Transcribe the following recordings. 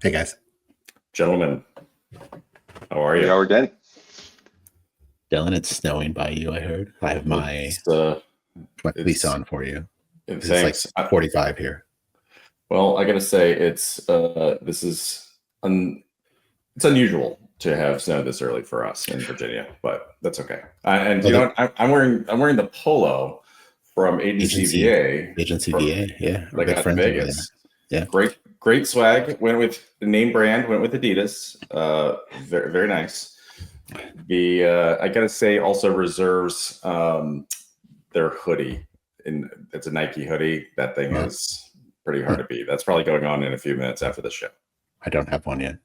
Hey guys. Gentlemen, how are We you? are again. Dylan, it's snowing by you, I heard. I have my fleece on for you. It's like Thanks. 45 here. Well, I gotta say it's it's unusual to have snow this early for us in Virginia, but that's okay. And you know what? I'm wearing the polo from Agency VA. Agency VA, yeah. Like out in Vegas. Yeah. Great swag. Went with the name brand, went with Adidas. Very, very nice. I gotta say also reserves their hoodie. It's a Nike hoodie. That thing is pretty hard to beat. That's probably going on in a few minutes after the show. I don't have one yet.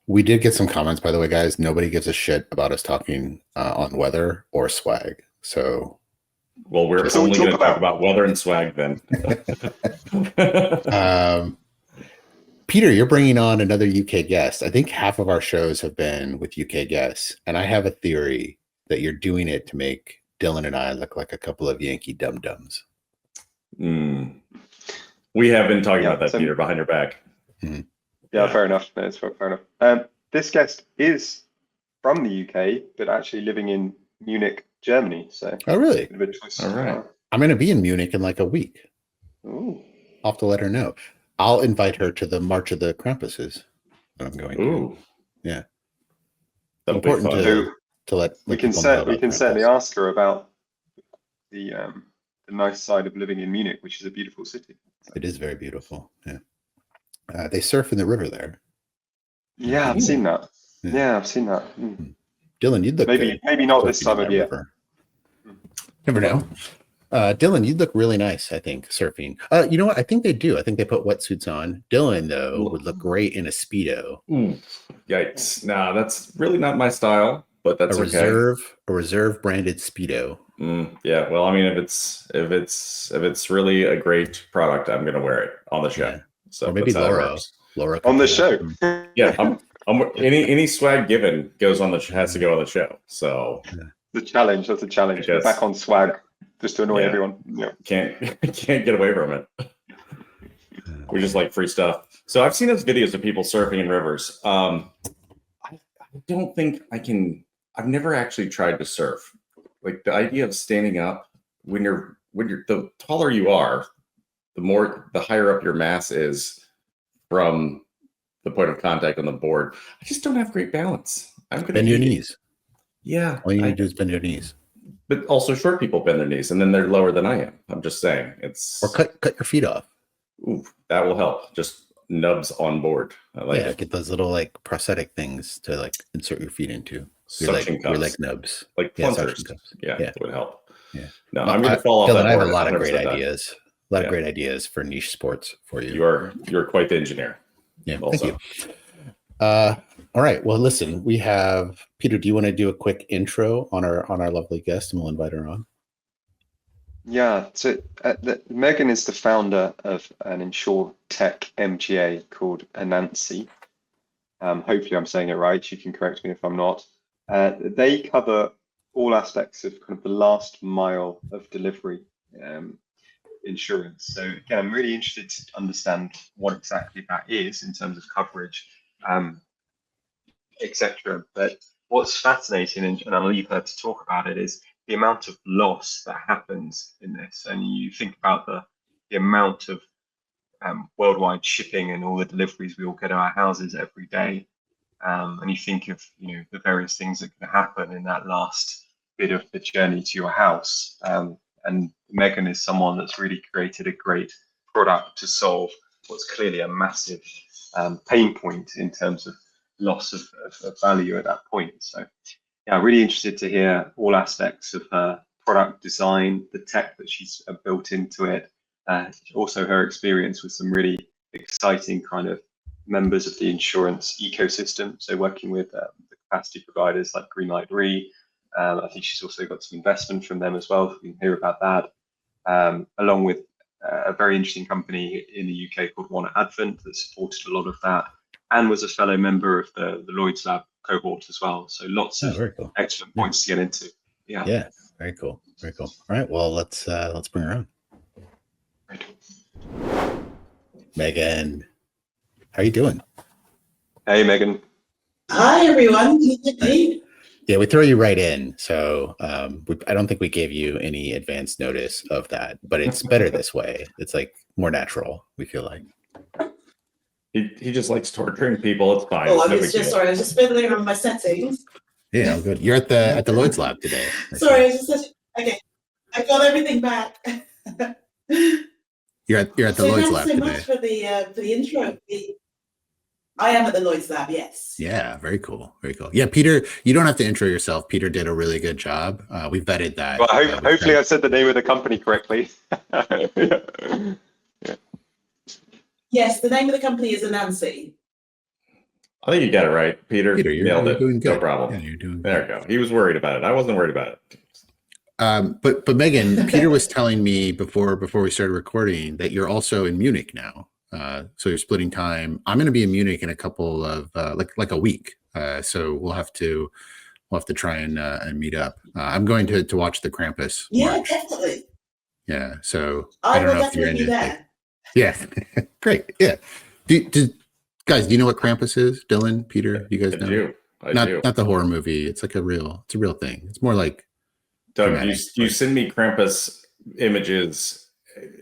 We did get some comments, by the way, guys. Nobody gives a shit about us talking on weather or swag. So, well, we're only going to talk about weather and swag then. Peter, you're bringing on another UK guest. I think half of our shows have been with UK guests, and I have a theory that you're doing it to make Dylan and I look like a couple of Yankee dum-dums. We have been talking about that, Peter, behind your back. Yeah, fair enough. No, it's fair enough. This guest is from the UK, but actually living in Munich, Germany. So, oh, really? All right. I'm going to be in Munich in like a week. Ooh. I'll have to let her know. I'll invite her to the March of the Krampuses that I'm going to. Yeah. That'll important be fun. To let we can certainly ask her about the nice side of living in Munich, which is a beautiful city. It is very beautiful. Yeah. They surf in the river there. Yeah, I've seen that. Yeah, I've seen that. Dylan, you'd look maybe not this time of year. River. Never know. Dylan, you'd look really nice, I think, surfing. You know what? I think they do. I think they put wetsuits on. Dylan, though, would look great in a Speedo. Yikes. Nah, that's really not my style, but that's a reserve branded Speedo. Yeah, well, I mean, if it's really a great product, I'm gonna wear it on the show. Yeah. So or maybe Laura on the show. Yeah, any swag given has to go on the show. So that's a challenge. We're back on swag just to annoy everyone. Yeah. Can't get away from it. We just like free stuff. So I've seen those videos of people surfing in rivers. I don't think I can. I've never actually tried to surf. Like the idea of standing up when you're the taller you are, the higher up your mass is from the point of contact on the board. I just don't have great balance. I'm going to bend your knees. Yeah. All you need to do is bend your knees. But also short people bend their knees and then they're lower than I am. I'm just saying or cut your feet off. Ooh, that will help. Just nubs on board. I like it. Get those little like prosthetic things to like insert your feet into. Your leg nubs. Like plungers. Yeah, it would help. Yeah. No, I'm going to fall off Dylan, that board. I have a lot of great ideas. A lot of great ideas for niche sports for you. You're quite the engineer. Yeah, also. Thank you. All right. Well, listen, we have Peter. Do you want to do a quick intro on our lovely guest, and we'll invite her on? Yeah. So Megan is the founder of an Insurtech MGA called Anansi. Hopefully, I'm saying it right. You can correct me if I'm not. They cover all aspects of kind of the last mile of delivery insurance. So again, I'm really interested to understand what exactly that is in terms of coverage, etc. But what's fascinating, and I'll leave her to talk about it, is the amount of loss that happens in this. And you think about the amount of worldwide shipping and all the deliveries we all get to our houses every day. And you think of the various things that can happen in that last bit of the journey to your house. And Megan is someone that's really created a great product to solve what's clearly a massive pain point in terms of loss of value at that point. So yeah, really interested to hear all aspects of her product design, the tech that she's built into it, also her experience with some really exciting kind of members of the insurance ecosystem. So working with the capacity providers like Greenlight Re. I think she's also got some investment from them as well. We can hear about that, along with a very interesting company in the UK called One Advent that supported a lot of that and was a fellow member of the Lloyd's Lab cohort as well. So lots of excellent points to get into. Yeah, very cool. Very cool. All right, well, let's bring her on. Right. Megan. How are you doing? Hey, Megan. Hi, everyone. Can you hear me? Yeah, we throw you right in. So I don't think we gave you any advance notice of that, but it's better this way. It's like more natural, we feel like. He just likes torturing people. It's fine. Oh, It's I no was big just deal. sorry. I was just fiddling around with my settings. Yeah, good. You're at the Lloyd's lab today. Sorry, I was just okay. I got everything back. You're at the So Lloyd's thanks lab so today. much for the intro. I am at the Lloyd's lab. Yes. Yeah, very cool. Very cool. Yeah, Peter, you don't have to intro yourself. Peter did a really good job. We vetted that. Well, hopefully I said the name of the company correctly. Yes, the name of the company is Anansi. I think you got it right, Peter. Peter, Nailed you're it. doing good. No problem. Yeah, you're doing There good. we go. He was worried about it. I wasn't worried about it. But Megan, Peter was telling me before we started recording that you're also in Munich now. So you're splitting time. I'm going to be in Munich in a couple of like a week. So we'll have to try and meet up. I'm going to watch the Krampus Yeah, march. definitely. Yeah. So I don't will know if you're definitely be into there. yeah. Great. Yeah. Guys, do you know what Krampus is? Dylan, Peter, you guys know? I do. Not the horror movie. It's like a real thing. It's more like Doug, you send me Krampus images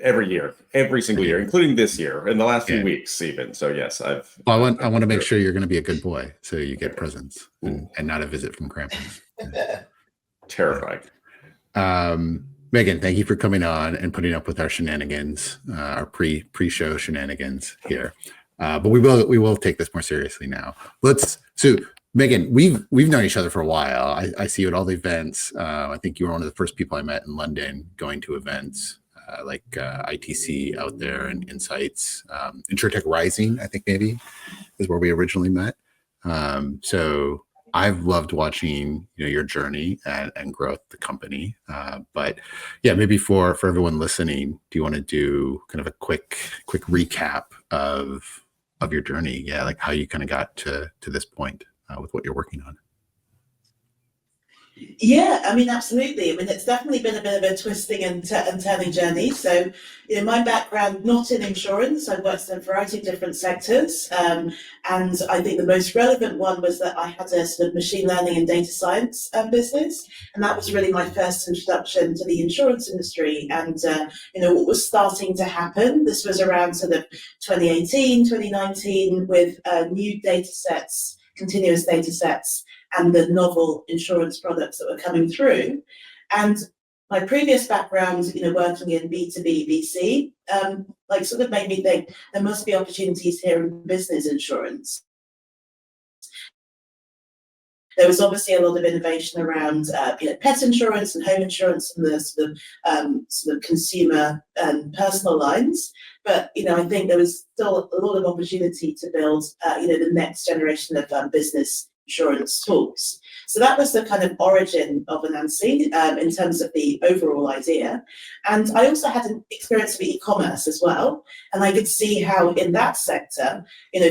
every year, every single year, including this year, in the last few weeks even. So yes, I want to make sure you're going to be a good boy, so you get presents and not a visit from Krampus. Terrifying. Megan, thank you for coming on and putting up with our shenanigans, our pre-show shenanigans here. But we will take this more seriously now. So Megan, we've known each other for a while. I see you at all the events. I think you were one of the first people I met in London going to events like ITC out there and Insights. Insurtech Rising, I think maybe, is where we originally met. So I've loved watching your journey and growth of the company. But yeah, maybe for everyone listening, do you want to do kind of a quick recap of your journey? Yeah, like how you kind of got to this point with what you're working on. Yeah, I mean, absolutely. I mean, it's definitely been a bit of a twisting and turning journey. So, my background, not in insurance, I worked in a variety of different sectors. And I think the most relevant one was that I had a sort of machine learning and data science business. And that was really my first introduction to the insurance industry and, what was starting to happen. This was around sort of 2018, 2019 with new data sets, continuous data sets, and the novel insurance products that were coming through. And my previous background, working in B2B, VC, sort of made me think there must be opportunities here in business insurance. There was obviously a lot of innovation around pet insurance and home insurance and the sort of consumer and personal lines. But I think there was still a lot of opportunity to build the next generation of business insurance tools. So that was the kind of origin of Anansi in terms of the overall idea. And I also had an experience with e-commerce as well. And I could see how in that sector,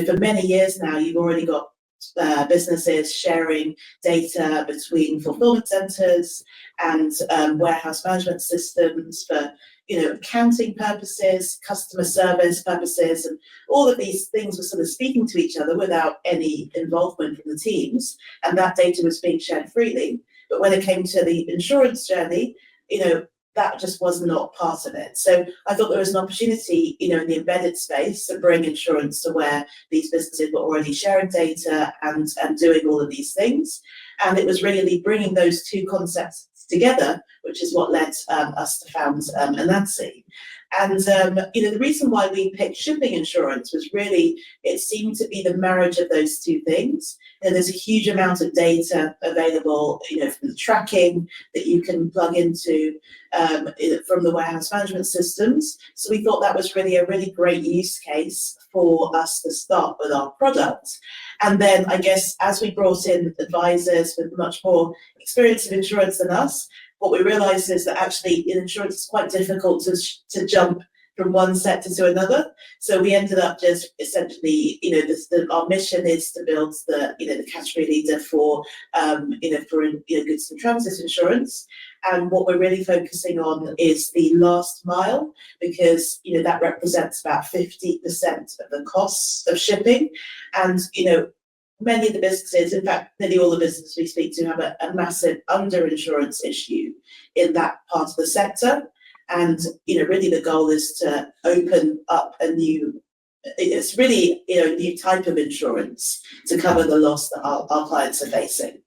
for many years now, you've already got businesses sharing data between fulfillment centers and warehouse management systems for accounting purposes, customer service purposes, and all of these things were sort of speaking to each other without any involvement from the teams, and that data was being shared freely. But when it came to the insurance journey, that just was not part of it. So I thought there was an opportunity, in the embedded space to bring insurance to where these businesses were already sharing data and doing all of these things. And it was really bringing those two concepts together, which is what led us to found Anansi. And the reason why we picked shipping insurance was really, it seemed to be the marriage of those two things. There's a huge amount of data available, from the tracking that you can plug into from the warehouse management systems. So we thought that was really a really great use case for us to start with our product. And then I guess as we brought in advisors with much more experience in insurance than us, what we realized is that actually in insurance it's quite difficult to jump from one sector to another. So we ended up just essentially, our mission is to build the category leader for goods and transit insurance. And what we're really focusing on is the last mile, because that represents about 50% of the costs of shipping. And many of the businesses, in fact, nearly all the businesses we speak to, have a massive underinsurance issue in that part of the sector. And really the goal is to open up a new type of insurance to cover the loss that our clients are facing.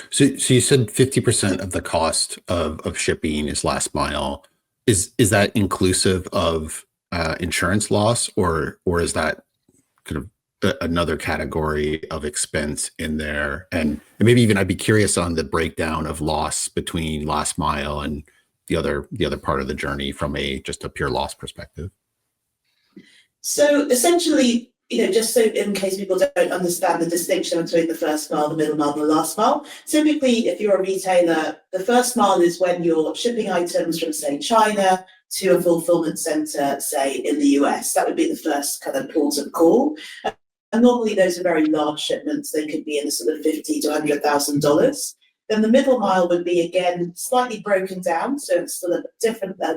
So you said 50% of the cost of shipping is last mile. Is that inclusive of insurance loss, or is that kind of another category of expense in there? And maybe even I'd be curious on the breakdown of loss between last mile and the other part of the journey from just a pure loss perspective. So essentially, just so in case people don't understand the distinction between the first mile, the middle mile, and the last mile, typically if you're a retailer, the first mile is when you're shipping items from, say, China to a fulfillment center, say, in the US. That would be the first kind of port of call. And normally those are very large shipments. They could be in the sort of $50,000 to $100,000. Then the middle mile would be, again, slightly broken down. So it's sort of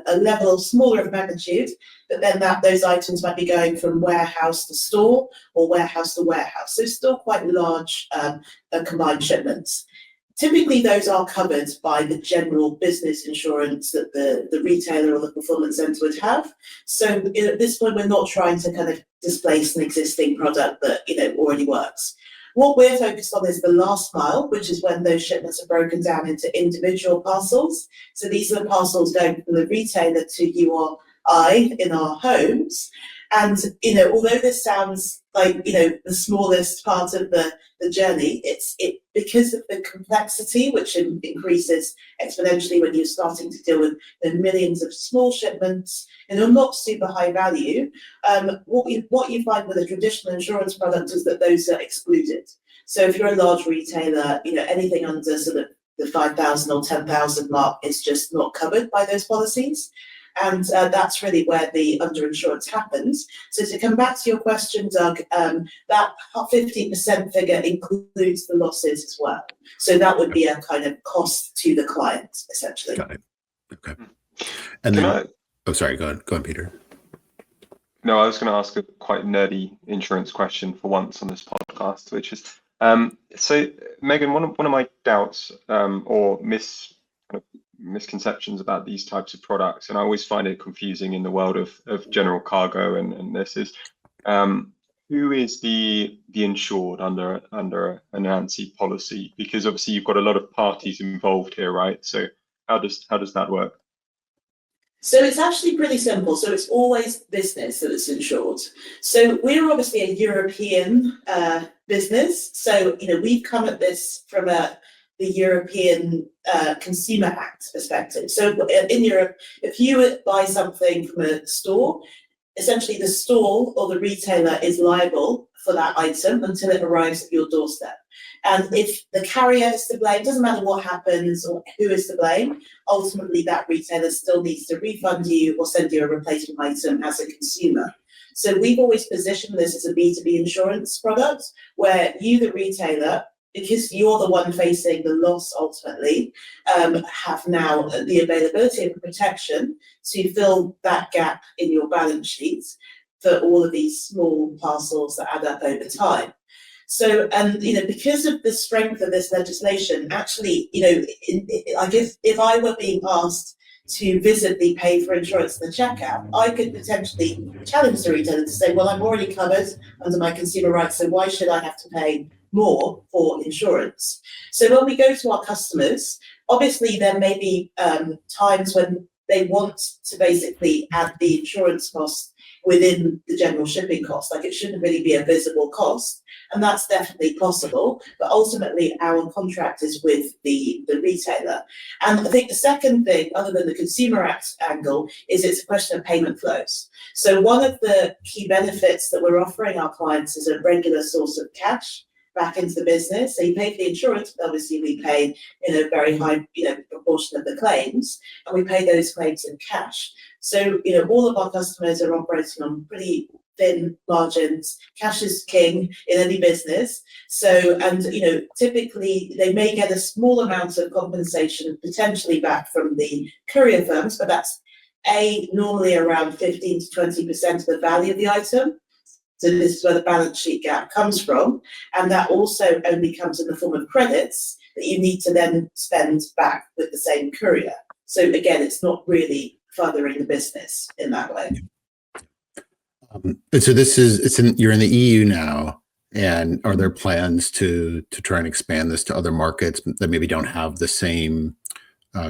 a level smaller of magnitude, but then those items might be going from warehouse to store or warehouse to warehouse. So still quite large combined shipments. Typically, those are covered by the general business insurance that the retailer or the fulfillment center would have. So at this point, we're not trying to kind of displace an existing product that already works. What we're focused on is the last mile, which is when those shipments are broken down into individual parcels. So these are the parcels going from the retailer to you or I in our homes. And, although this sounds like, the smallest part of the journey, it because of the complexity, which increases exponentially when you're starting to deal with the millions of small shipments and are not super high value. What you find with a traditional insurance product is that those are excluded. So if you're a large retailer, anything under sort of the 5,000 or 10,000 mark is just not covered by those policies. And that's really where the underinsurance happens. So to come back to your question, Doug, that 50% figure includes the losses as well. So that would be a kind of cost to the client, essentially. Got it. Okay. And then, sorry, go on, Peter. No, I was going to ask a quite nerdy insurance question for once on this podcast, which is, so Megan, one of my doubts or misconceptions about these types of products, and I always find it confusing in the world of general cargo and this is who is the insured under an Anansi policy, because obviously you've got a lot of parties involved here, right? So how does that work? So it's actually pretty simple. So it's always business that is insured. So we're obviously a European business. So we've come at this from the European Consumer Act perspective. So in Europe, if you buy something from a store, essentially the store or the retailer is liable for that item until it arrives at your doorstep. And if the carrier is to blame, it doesn't matter what happens or who is to blame, ultimately that retailer still needs to refund you or send you a replacement item as a consumer. So we've always positioned this as a B2B insurance product where you, the retailer, because you're the one facing the loss ultimately, have now the availability of protection to fill that gap in your balance sheet for all of these small parcels that add up over time. So, because of the strength of this legislation, actually, I guess if I were being asked to visit the pay for insurance in the checkout, I could potentially challenge the retailer to say, well, I'm already covered under my consumer rights, so why should I have to pay more for insurance? So when we go to our customers, obviously there may be times when they want to basically add the insurance cost within the general shipping cost, like it shouldn't really be a visible cost, and that's definitely possible, but ultimately our contract is with the retailer. And I think the second thing, other than the Consumer Act angle, is it's a question of payment flows. So one of the key benefits that we're offering our clients is a regular source of cash back into the business. So you pay for the insurance, but obviously we pay in a very high proportion of the claims, and we pay those claims in cash. So, all of our customers are operating on pretty thin margins. Cash is king in any business. So, and, typically they may get a small amount of compensation potentially back from the courier firms, but that's normally around 15 to 20% of the value of the item. So this is where the balance sheet gap comes from. And that also only comes in the form of credits that you need to then spend back with the same courier. So again, it's not really furthering the business in that way. So you're in the EU now, and are there plans to try and expand this to other markets that maybe don't have the same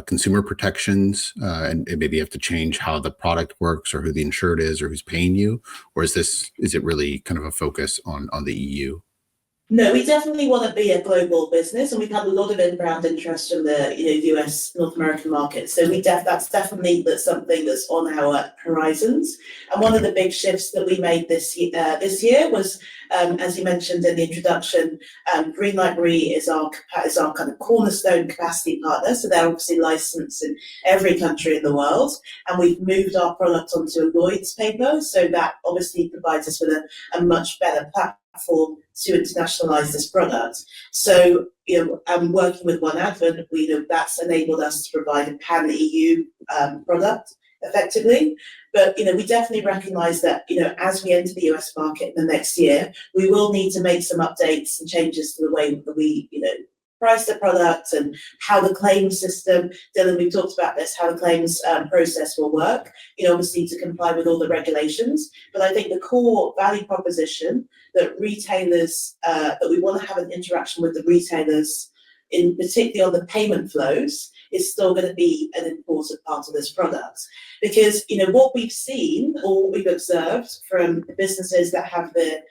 consumer protections, and maybe you have to change how the product works or who the insured is or who's paying you? Or is it really kind of a focus on the EU? No, we definitely want to be a global business, and we've had a lot of inbound interest from the US, North American market. So that's definitely something that's on our horizons. And one of the big shifts that we made this year was, as you mentioned in the introduction, Greenlight Re is our kind of cornerstone capacity partner. So they're obviously licensed in every country in the world, and we've moved our product onto a Lloyd's paper. So that obviously provides us with a much better platform to internationalize this product. So, I'm working with One Advent. That's enabled us to provide a pan-EU product effectively. But, we definitely recognize that, as we enter the US market in the next year, we will need to make some updates and changes to the way that we, price the product and how the claims system, Dylan, we've talked about this, how the claims process will work, obviously to comply with all the regulations. But I think the core value proposition that retailers, that we want to have an interaction with the retailers, in particular on the payment flows, is still going to be an important part of this product. Because, what we've seen or what we've observed from the businesses that have the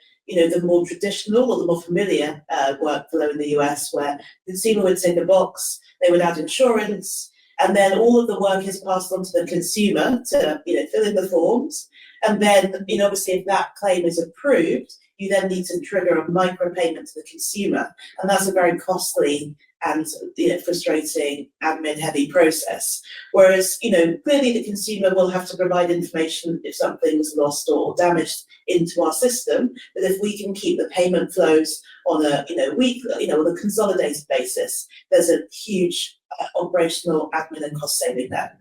more traditional or the more familiar workflow in the US, where the consumer would tick a box, they would add insurance, and then all of the work is passed on to the consumer to fill in the forms. And then, obviously, if that claim is approved, you then need to trigger a micropayment to the consumer, and that's a very costly and frustrating admin-heavy process. Whereas, clearly the consumer will have to provide information if something was lost or damaged into our system. But if we can keep the payment flows on a weekly, on a consolidated basis, there's a huge operational admin and cost saving there.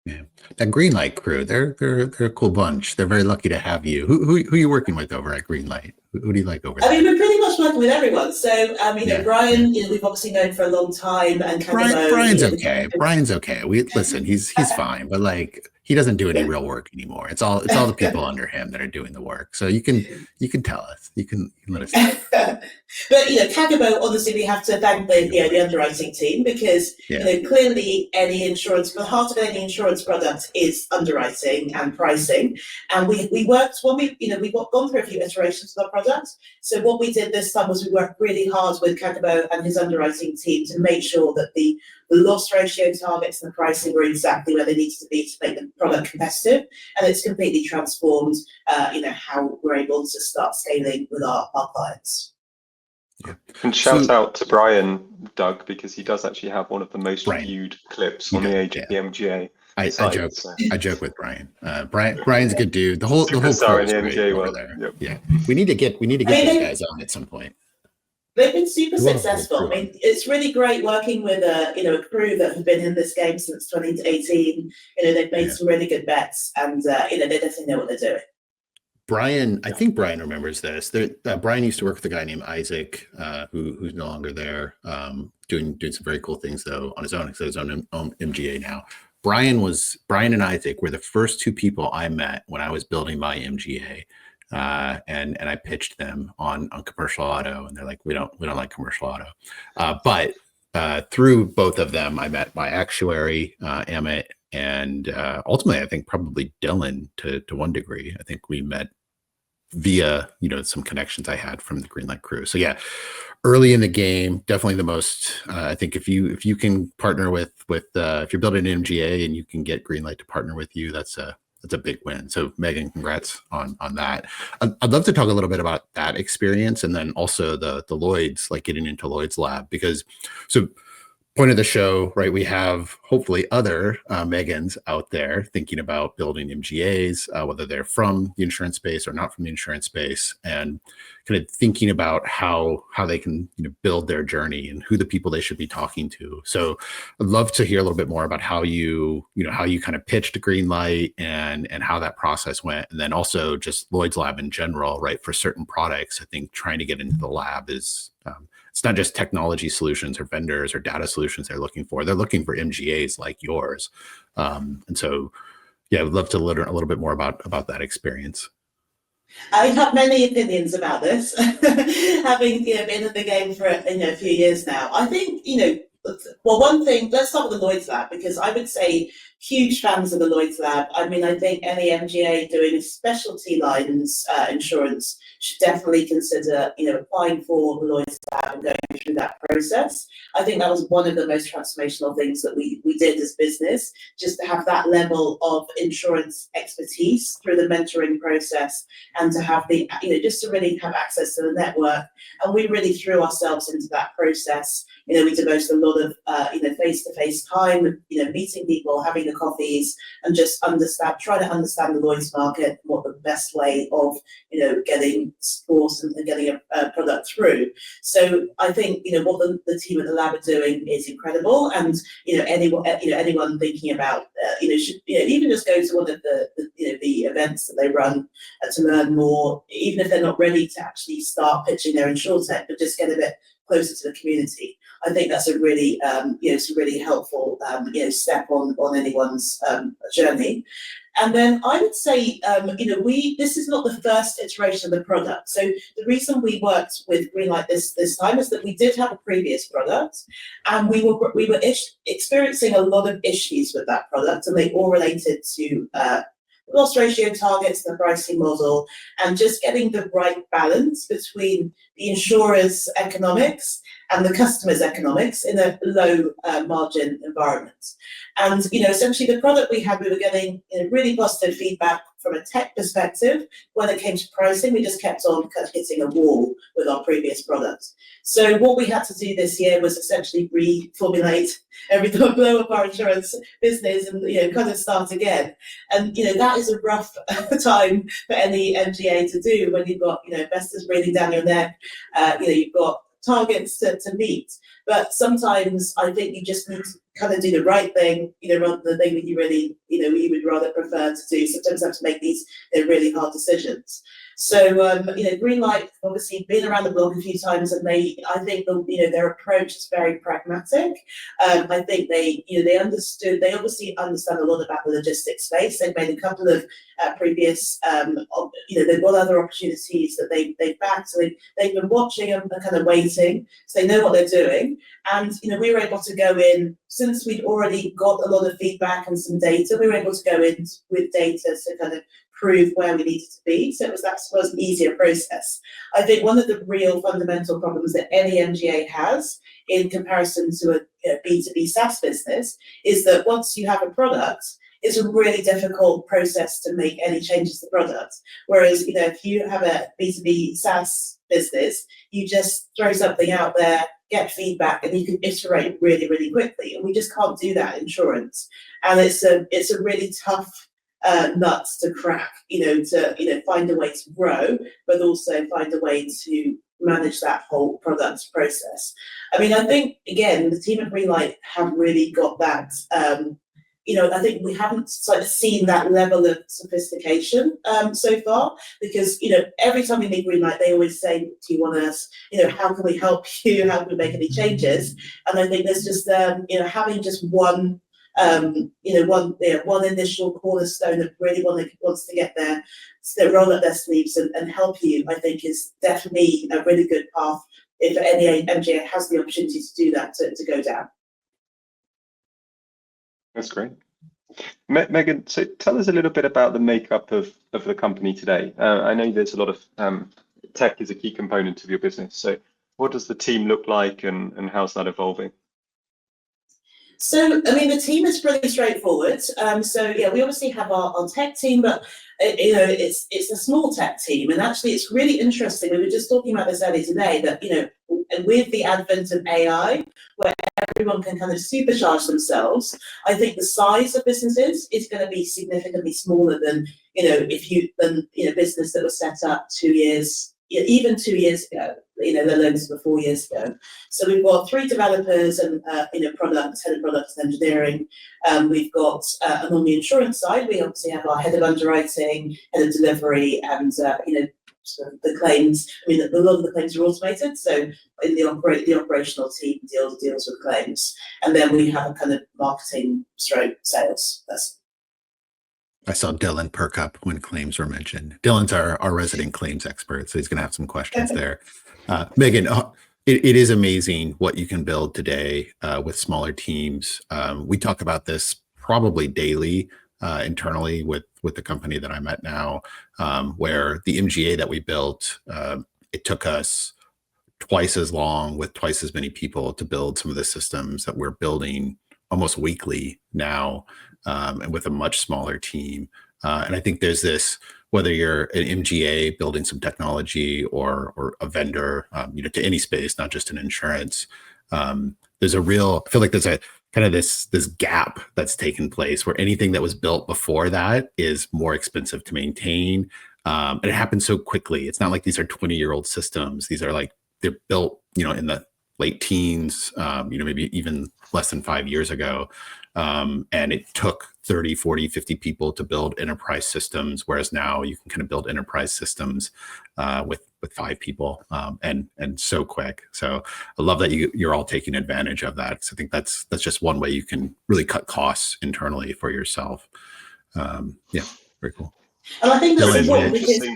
Yeah, that Greenlight crew, they're a cool bunch. They're very lucky to have you. Who are you working with over at Greenlight? Who do you like over there? I mean, we're pretty much working with everyone. So, Brian, we've obviously known for a long time, and Brian's okay. Brian's okay. He's fine, but he doesn't do any real work anymore. It's all the people under him that are doing the work. So you can tell us. You can let us know. But Kagabo, honestly, we have to thank the underwriting team, because clearly the heart of any insurance product is underwriting and pricing. And we've gone through a few iterations of our product. So what we did this time was we worked really hard with Kagabo and his underwriting team to make sure that the loss ratio targets and the pricing were exactly where they needed to be to make the product competitive. And it's completely transformed, how we're able to start scaling with our clients. Yeah. And shout out to Brian, Doug, because he does actually have one of the most viewed clips on the MGA. I joke with Brian. Brian's a good dude. The whole crew is great over there. Yep. Yeah, we need to get these guys on at some point. They've been super successful. I mean, it's really great working with a crew that have been in this game since 2018. They've made some really good bets, and they definitely know what they're doing. Brian, I think Brian remembers this. Brian used to work with a guy named Isaac, who's no longer there, doing some very cool things though on his own. He's his own MGA now. Brian and Isaac were the first two people I met when I was building my MGA, and I pitched them on commercial auto, and they're like, we don't like commercial auto, but through both of them, I met my actuary, Amit, and ultimately, I think probably Dylan to one degree. I think we met via some connections I had from the Greenlight crew. So yeah, early in the game, definitely the most. I think if you can partner with if you're building an MGA and you can get Greenlight to partner with you, that's a big win. So Megan, congrats on that. I'd love to talk a little bit about that experience, and then also the Lloyd's, like getting into Lloyd's lab, because so point of the show, right? We have hopefully other Megans out there thinking about building MGAs, whether they're from the insurance space or not from the insurance space, and kind of thinking about how they can build their journey and who the people they should be talking to. So I'd love to hear a little bit more about how you kind of pitched Greenlight and how that process went, and then also just Lloyd's Lab in general, right? For certain products, I think trying to get into the lab is it's not just technology solutions or vendors or data solutions they're looking for. They're looking for MGAs like yours. And so, yeah, I'd love to learn a little bit more about that experience. I have many opinions about this, having been in the game for a few years now. I think well, one thing. Let's start with the Lloyd's Lab, because I would say huge fans of the Lloyd's Lab. I mean, I think any MGA doing specialty lines insurance should definitely consider applying for the Lloyd's Lab and going through that process. I think that was one of the most transformational things that we did as business, just to have that level of insurance expertise through the mentoring process, and to have the just to really have access to the network. And we really threw ourselves into that process. We devoted a lot of face-to-face time, meeting people, having the coffees, and just try to understand the Lloyd's market, what the best way of getting support and getting a product through. So I think what the team at the lab are doing is incredible, and anyone thinking about should even just go to one of the events that they run to learn more, even if they're not ready to actually start pitching their Insurtech, but just get a bit closer to the community. I think that's a really it's a really helpful step on anyone's journey. And then I would say this is not the first iteration of the product. So the reason we worked with Greenlight this time is that we did have a previous product, and we were experiencing a lot of issues with that product, and they all related to loss ratio targets, the pricing model, and just getting the right balance between the insurer's economics and the customer's economics in a low margin environment. And essentially the product we had, we were getting really positive feedback from a tech perspective. When it came to pricing, we just kept on hitting a wall with our previous product. So what we had to do this year was essentially reformulate everything, blow up our insurance business, and kind of start again. And that is a rough time for any MGA to do when you've got investors breathing down your neck. You've got targets to meet, but sometimes I think you just need to kind of do the right thing, rather than the thing that you really, you would rather prefer to do. Sometimes you have to make these really hard decisions. So, Greenlight obviously been around the block a few times, and I think their approach is very pragmatic. I think they obviously understand a lot about the logistics space. They've made a couple of previous, they've got other opportunities that they've backed. So they've been watching and kind of waiting, so they know what they're doing. And we were able to go in, since we'd already got a lot of feedback and some data, we were able to go in with data to kind of prove where we needed to be. So that was an easier process. I think one of the real fundamental problems that any MGA has in comparison to a B2B SaaS business is that once you have a product, it's a really difficult process to make any changes to the product. Whereas, if you have a B2B SaaS business, you just throw something out there, get feedback, and you can iterate really, really quickly. And we just can't do that in insurance. And it's a really tough nuts to crack, to find a way to grow, but also find a way to manage that whole product process. I mean, I think, again, the team at Greenlight have really got that. I think we haven't seen that level of sophistication so far, because every time we meet Greenlight, they always say, "Do you want us? How can we help you? How can we make any changes?" And I think there's just having just one initial cornerstone that really wants to get there, to roll up their sleeves and help you, I think is definitely a really good path if any MGA has the opportunity to do that, to go down. That's great. Megan, so tell us a little bit about the makeup of the company today. I know there's a lot of tech is a key component of your business. So what does the team look like, and how's that evolving? So, I mean, the team is pretty straightforward. So, yeah, we obviously have our tech team, but it's a small tech team, and actually, it's really interesting. We were just talking about this earlier today that with the advent of AI, where everyone can kind of supercharge themselves, I think the size of businesses is going to be significantly smaller than business that was set up 2 years. Even 2 years ago, let alone 4 years ago. So we've got 3 developers and products, head of products and engineering. We've got and on the insurance side, we obviously have our head of underwriting, head of delivery, and sort of the claims. I mean, a lot of the claims are automated, so in the operational team deals with claims, and then we have a kind of marketing stroke sales. I saw Dylan perk up when claims were mentioned. Dylan's our resident claims expert, so he's going to have some questions there. Megan, it is amazing what you can build today with smaller teams. We talk about this probably daily internally with the company that I'm at now, where the MGA that we built, it took us twice as long with twice as many people to build some of the systems that we're building almost weekly now, and with a much smaller team. And I think there's this, whether you're an MGA building some technology or a vendor, to any space, not just in insurance, there's a real, I feel like there's a kind of this gap that's taken place where anything that was built before that is more expensive to maintain. And it happens so quickly. It's not like these are 20-year-old systems. These are like, they're built, in the late teens, maybe even less than 5 years ago. And it took 30, 40, 50 people to build enterprise systems, whereas now you can kind of build enterprise systems with 5 people and so quick. So I love that you're all taking advantage of that. So I think that's just one way you can really cut costs internally for yourself. Very cool. And I think that's Dylan, important because.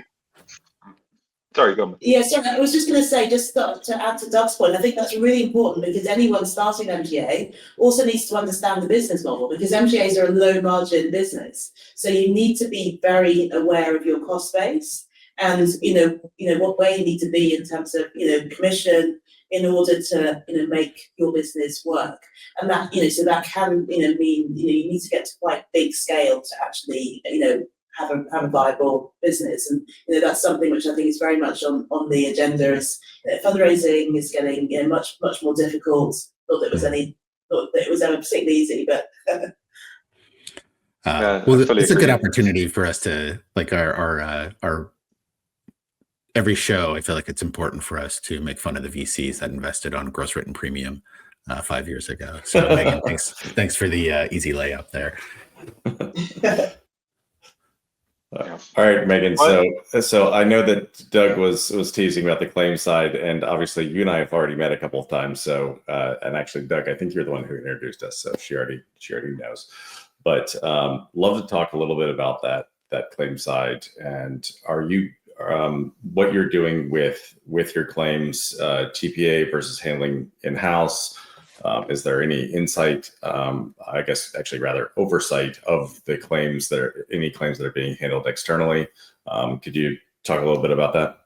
Sorry, go on. Yeah, sorry, I was just going to say, just to add to Doug's point, I think that's really important because anyone starting MGA also needs to understand the business model, because MGAs are a low margin business. So you need to be very aware of your cost base and, what way you need to be in terms of, commission in order to, make your business work. And that, so that can, mean, you need to get to quite big scale to actually, have a viable business, and that's something which I think is very much on the agenda. Is fundraising is getting much more difficult. Not that it was ever particularly easy, but it's a good opportunity for us to like our every show. I feel like it's important for us to make fun of the VCs that invested on gross written premium 5 years ago. So Megan, thanks for the easy layup there. All right, Megan. So I know that Doug was teasing about the claim side, and obviously you and I have already met a couple of times. So and actually, Doug, I think you're the one who introduced us, so she already knows. But love to talk a little bit about that claim side, and are you what you're doing with your claims, TPA versus handling in-house? Is there any insight, I guess actually rather oversight of the claims any claims that are being handled externally? Could you talk a little bit about that?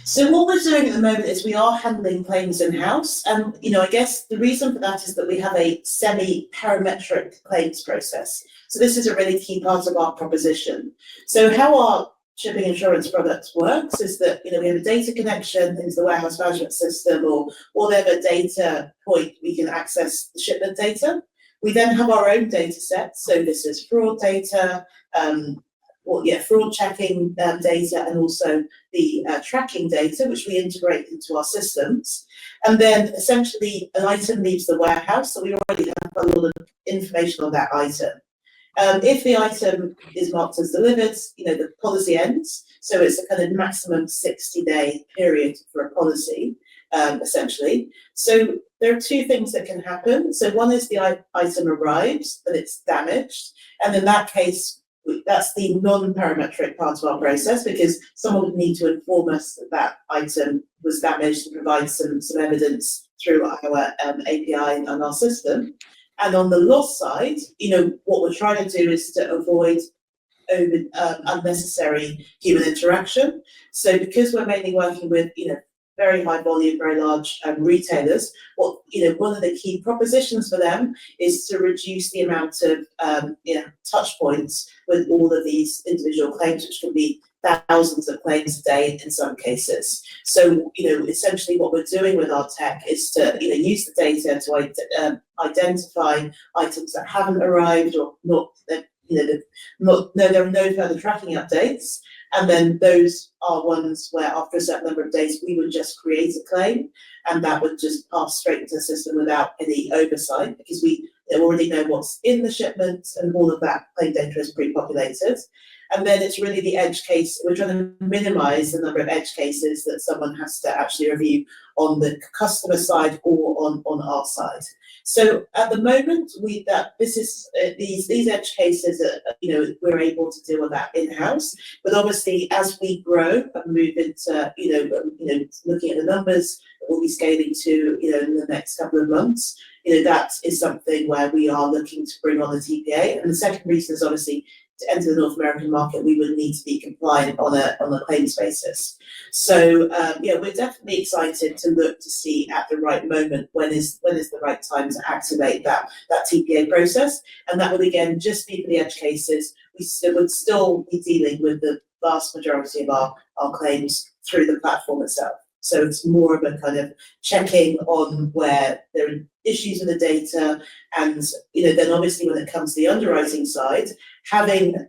So what we're doing at the moment is we are handling claims in-house. And, I guess the reason for that is that we have a semi-parametric claims process. So this is a really key part of our proposition. So how our shipping insurance products works is that we have a data connection into the warehouse management system or whatever data point we can access the shipment data. We then have our own data set. So this is fraud data, fraud checking data, and also the tracking data, which we integrate into our systems. And then essentially an item leaves the warehouse, so we already have a lot of information on that item. If the item is marked as delivered, the policy ends. So it's a kind of maximum 60-day period for a policy, essentially. So there are 2 things that can happen. So one is the item arrives, but it's damaged. And in that case, that's the non-parametric part of our process, because someone would need to inform us that item was damaged and provide some evidence through our API and our system. And on the loss side, what we're trying to do is to avoid unnecessary human interaction. So because we're mainly working with, very high volume, very large retailers, one of the key propositions for them is to reduce the amount of touch points with all of these individual claims, which can be thousands of claims a day in some cases. So, essentially what we're doing with our tech is to, use the data to identify items that haven't arrived or not, there are no further tracking updates. And then those are ones where after a certain number of days, we would just create a claim and that would just pass straight into the system without any oversight, because we already know what's in the shipment and all of that claim data is pre-populated. And then it's really the edge case. We're trying to minimize the number of edge cases that someone has to actually review on the customer side or on our side. So at the moment, these edge cases, we're able to deal with that in-house. But obviously, as we grow and move into, looking at the numbers that we'll be scaling to, in the next couple of months, that is something where we are looking to bring on a TPA. And the second reason is obviously to enter the North American market, we would need to be compliant on a claims basis. So we're definitely excited to look to see at the right moment when is the right time to activate that TPA process, and that would again just be for the edge cases. We would still be dealing with the vast majority of our claims through the platform itself. So it's more of a kind of checking on where there are issues with the data, and then obviously when it comes to the underwriting side, having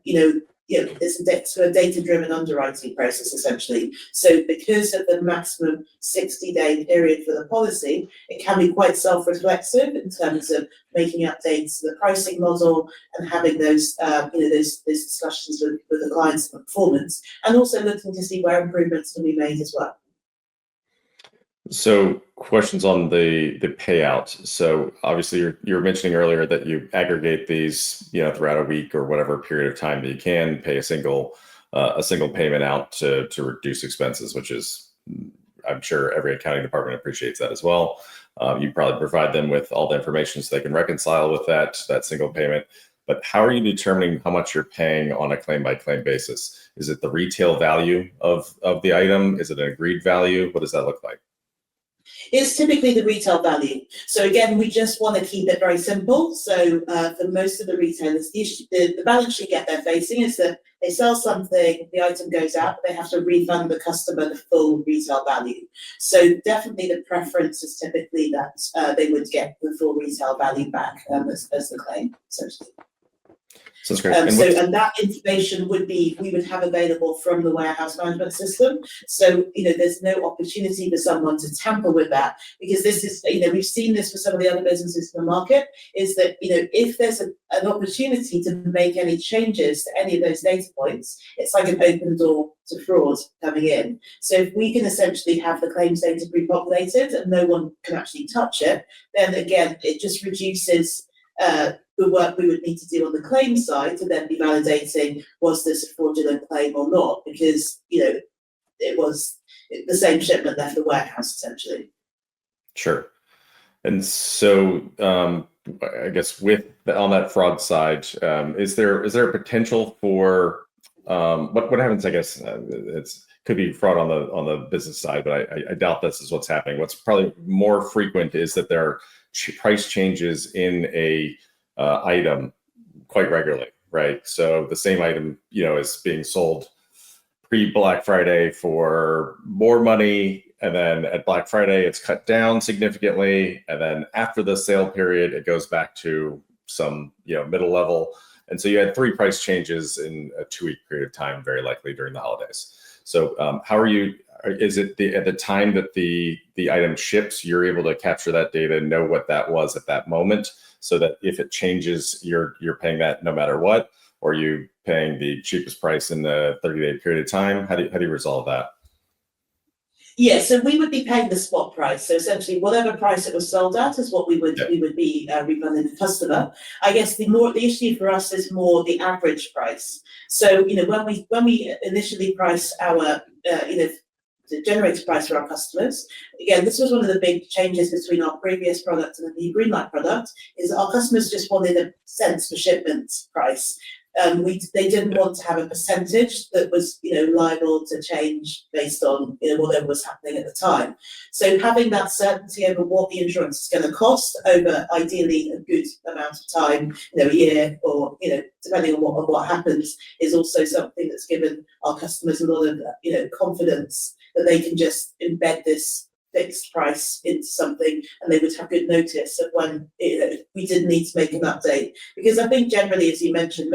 it's a data-driven underwriting process essentially. So because of the maximum 60-day period for the policy, it can be quite self-reflexive in terms of making updates to the pricing model and having those those discussions with the clients on performance, and also looking to see where improvements can be made as well. So questions on the payout. So obviously you were mentioning earlier that you aggregate these, throughout a week or whatever period of time that you can pay a single payment out to reduce expenses, which is, I'm sure every accounting department appreciates that as well. You probably provide them with all the information so they can reconcile with that single payment. But how are you determining how much you're paying on a claim by claim basis? Is it the retail value of the item? Is it an agreed value? What does that look like? It's typically the retail value. So again, we just want to keep it very simple. So for most of the retailers, the balance sheet they're facing is that they sell something, the item goes out, but they have to refund the customer the full retail value. So definitely the preference is typically that they would get the full retail value back as the claim, essentially. Sounds great. And that information we would have available from the warehouse management system. So, there's no opportunity for someone to tamper with that, because this is, we've seen this for some of the other businesses in the market, is that, if there's an opportunity to make any changes to any of those data points, it's like an open door to fraud coming in. So if we can essentially have the claims data pre-populated and no one can actually touch it, then again, it just reduces the work we would need to do on the claim side to then be validating, was this a fraudulent claim or not? Because, it was the same shipment left the warehouse, essentially. Sure. And so I guess on that fraud side, is there a potential for what happens? I guess it's could be fraud on the business side, but I doubt this is what's happening. What's probably more frequent is that there are price changes in a item quite regularly, right? So the same item, is being sold pre-Black Friday for more money, and then at Black Friday it's cut down significantly, and then after the sale period it goes back to some middle level. And so you had 3 price changes in a 2-week period of time, very likely during the holidays. So how are you? Is it at the time that the item ships, you're able to capture that data, know what that was at that moment, so that if it changes, you're paying that no matter what, or are you paying the cheapest price in the 30-day period of time? How do you resolve that? Yeah, so we would be paying the spot price. So essentially, whatever price it was sold at is what we would be refunding the customer. I guess the issue for us is more the average price. So when we initially price our the generator price for our customers. Again, this was one of the big changes between our previous product and the new Greenlight product, is our customers just wanted a cents per shipment price. they didn't want to have a percentage that was, liable to change based on, whatever was happening at the time. So having that certainty over what the insurance is going to cost over ideally a good amount of time, a year, or depending on what happens, is also something that's given our customers a lot of confidence that they can just embed this fixed price into something, and they would have good notice of when we did need to make an update. Because I think generally, as you mentioned,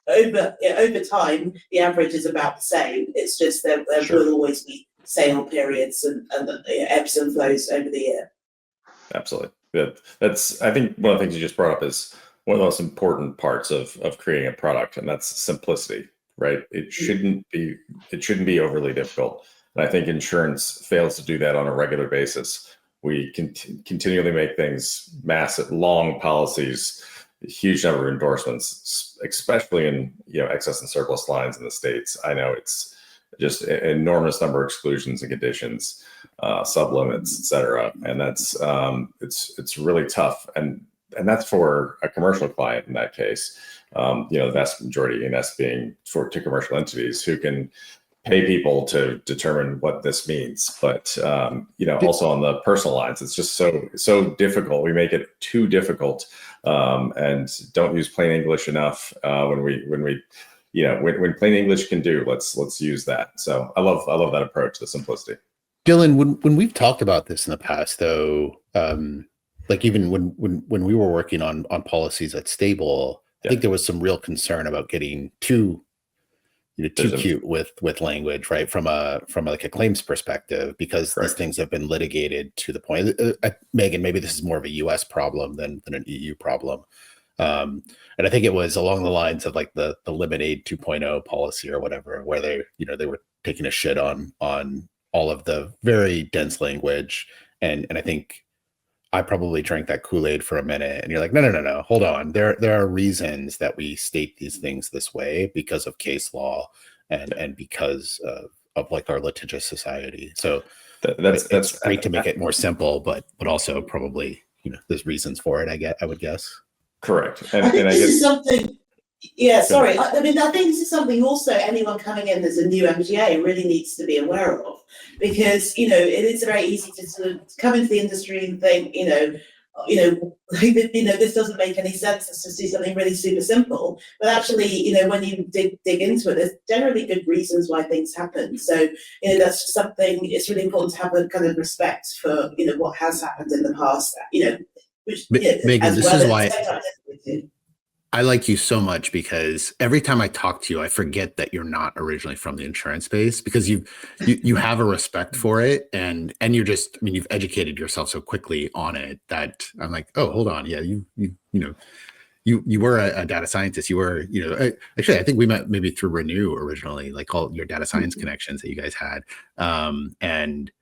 over time, the average is about the same. It's just there will always be sale periods and ebbs and flows over the year. Absolutely. That's I think one of the things you just brought up is one of the most important parts of creating a product, and that's simplicity, right? It shouldn't be overly difficult. And I think insurance fails to do that on a regular basis. We continually make things massive, long policies, a huge number of endorsements, especially in excess and surplus lines in the States. I know it's just an enormous number of exclusions and conditions, sublimits, et cetera. And that's it's really tough. And that's for a commercial client in that case. The vast majority in us being to commercial entities who can pay people to determine what this means. But also on the personal lines, it's just so difficult. We make it too difficult, and don't use plain English enough. When plain English can do, let's use that. So I love that approach, the simplicity. Dylan, when we've talked about this in the past, though, like even when we were working on policies at Stable, I think there was some real concern about getting too cute with language, right? From like a claims perspective, because these things have been litigated to the point. Megan, maybe this is more of a US problem than an EU problem. And I think it was along the lines of like the Lemonade 2.0 policy or whatever, where they were taking a shit on all of the very dense language. And I think I probably drank that Kool-Aid for a minute, and you're like, no, hold on. There are reasons that we state these things this way because of case law and because of like our litigious society. So that's great to make it more simple, but also probably there's reasons for it. I would guess. Correct. And I think this is something. Yeah, sorry. I think this is something also anyone coming in as a new MGA really needs to be aware of, because it is very easy to sort of come into the industry and think this doesn't make any sense. Let's just do something really super simple. But actually, when you dig into it, there's generally good reasons why things happen. So that's just something. It's really important to have a kind of respect for what has happened in the past. Megan, this is why I like you so much, because every time I talk to you, I forget that you're not originally from the insurance space, because you have a respect for it, and you're just, you've educated yourself so quickly on it that I'm like, oh, hold on, yeah, you were a data scientist. You were, actually, I think we met maybe through Renew originally, like all your data science connections that you guys had, and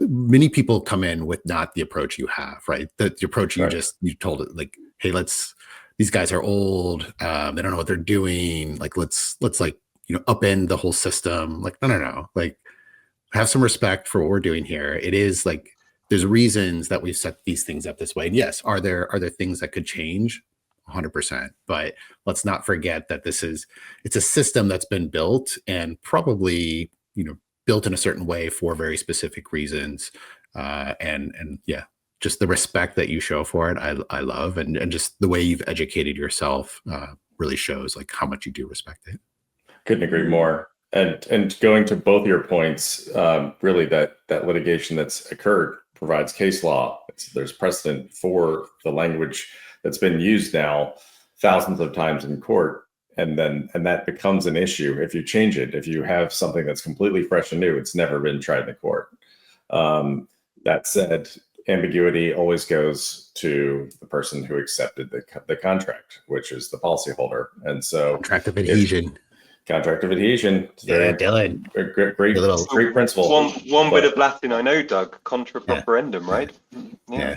many people come in with not the approach you have, right? The approach you told it like, hey, these guys are old. They don't know what they're doing. Like, let's upend the whole system. Like, no. Like, have some respect for what we're doing here. It is like, there's reasons that we've set these things up this way. And yes, are there things that could change? 100%. But let's not forget that it's a system that's been built, and probably, built in a certain way for very specific reasons. And yeah, just the respect that you show for it, I love, and just the way you've educated yourself really shows like how much you do respect it. Couldn't agree more. And going to both your points, really that litigation that's occurred provides case law. There's precedent for the language that's been used now thousands of times in court, and that becomes an issue if you change it. If you have something that's completely fresh and new, it's never been tried in the court. That said, ambiguity always goes to the person who accepted the contract, which is the policyholder. And so contract of adhesion. Yeah, Dylan. Great principle. One bit of Latin I know, Doug. Contra properendum, right? Yeah.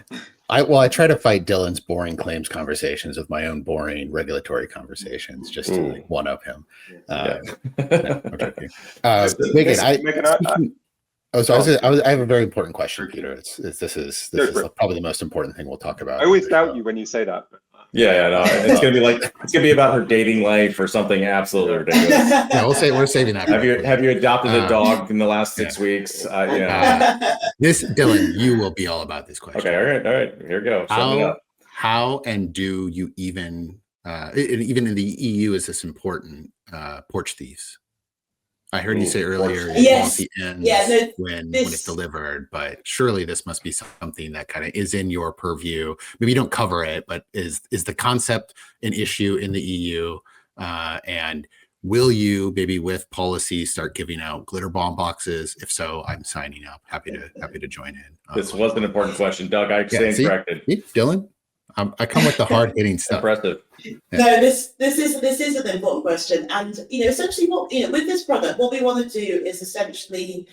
I try to fight Dylan's boring claims conversations with my own boring regulatory conversations, just to like one up him. Megan, I have a very important question, Peter. This is probably the most important thing we'll talk about. I always doubt you when you say that. Yeah, no, it's gonna be about her dating life or something absolutely ridiculous. Yeah, we're saving that. Have you adopted a dog in the last 6 weeks? This, Dylan, you will be all about this question. Okay, all right. Here we go. How and do you even in the EU is this important? Porch thieves. I heard you say earlier, yes, ends when it's delivered, but surely this must be something that kind of is in your purview. Maybe you don't cover it, but is the concept an issue in the EU? And will you, maybe with policy, start giving out glitter bomb boxes? If so, I'm signing up. Happy to join in. This was an important question, Doug. I stand corrected. Dylan, I come with the hard hitting stuff. Impressive. Yeah. No, this is an important question, and essentially, with this product, what we want to do is essentially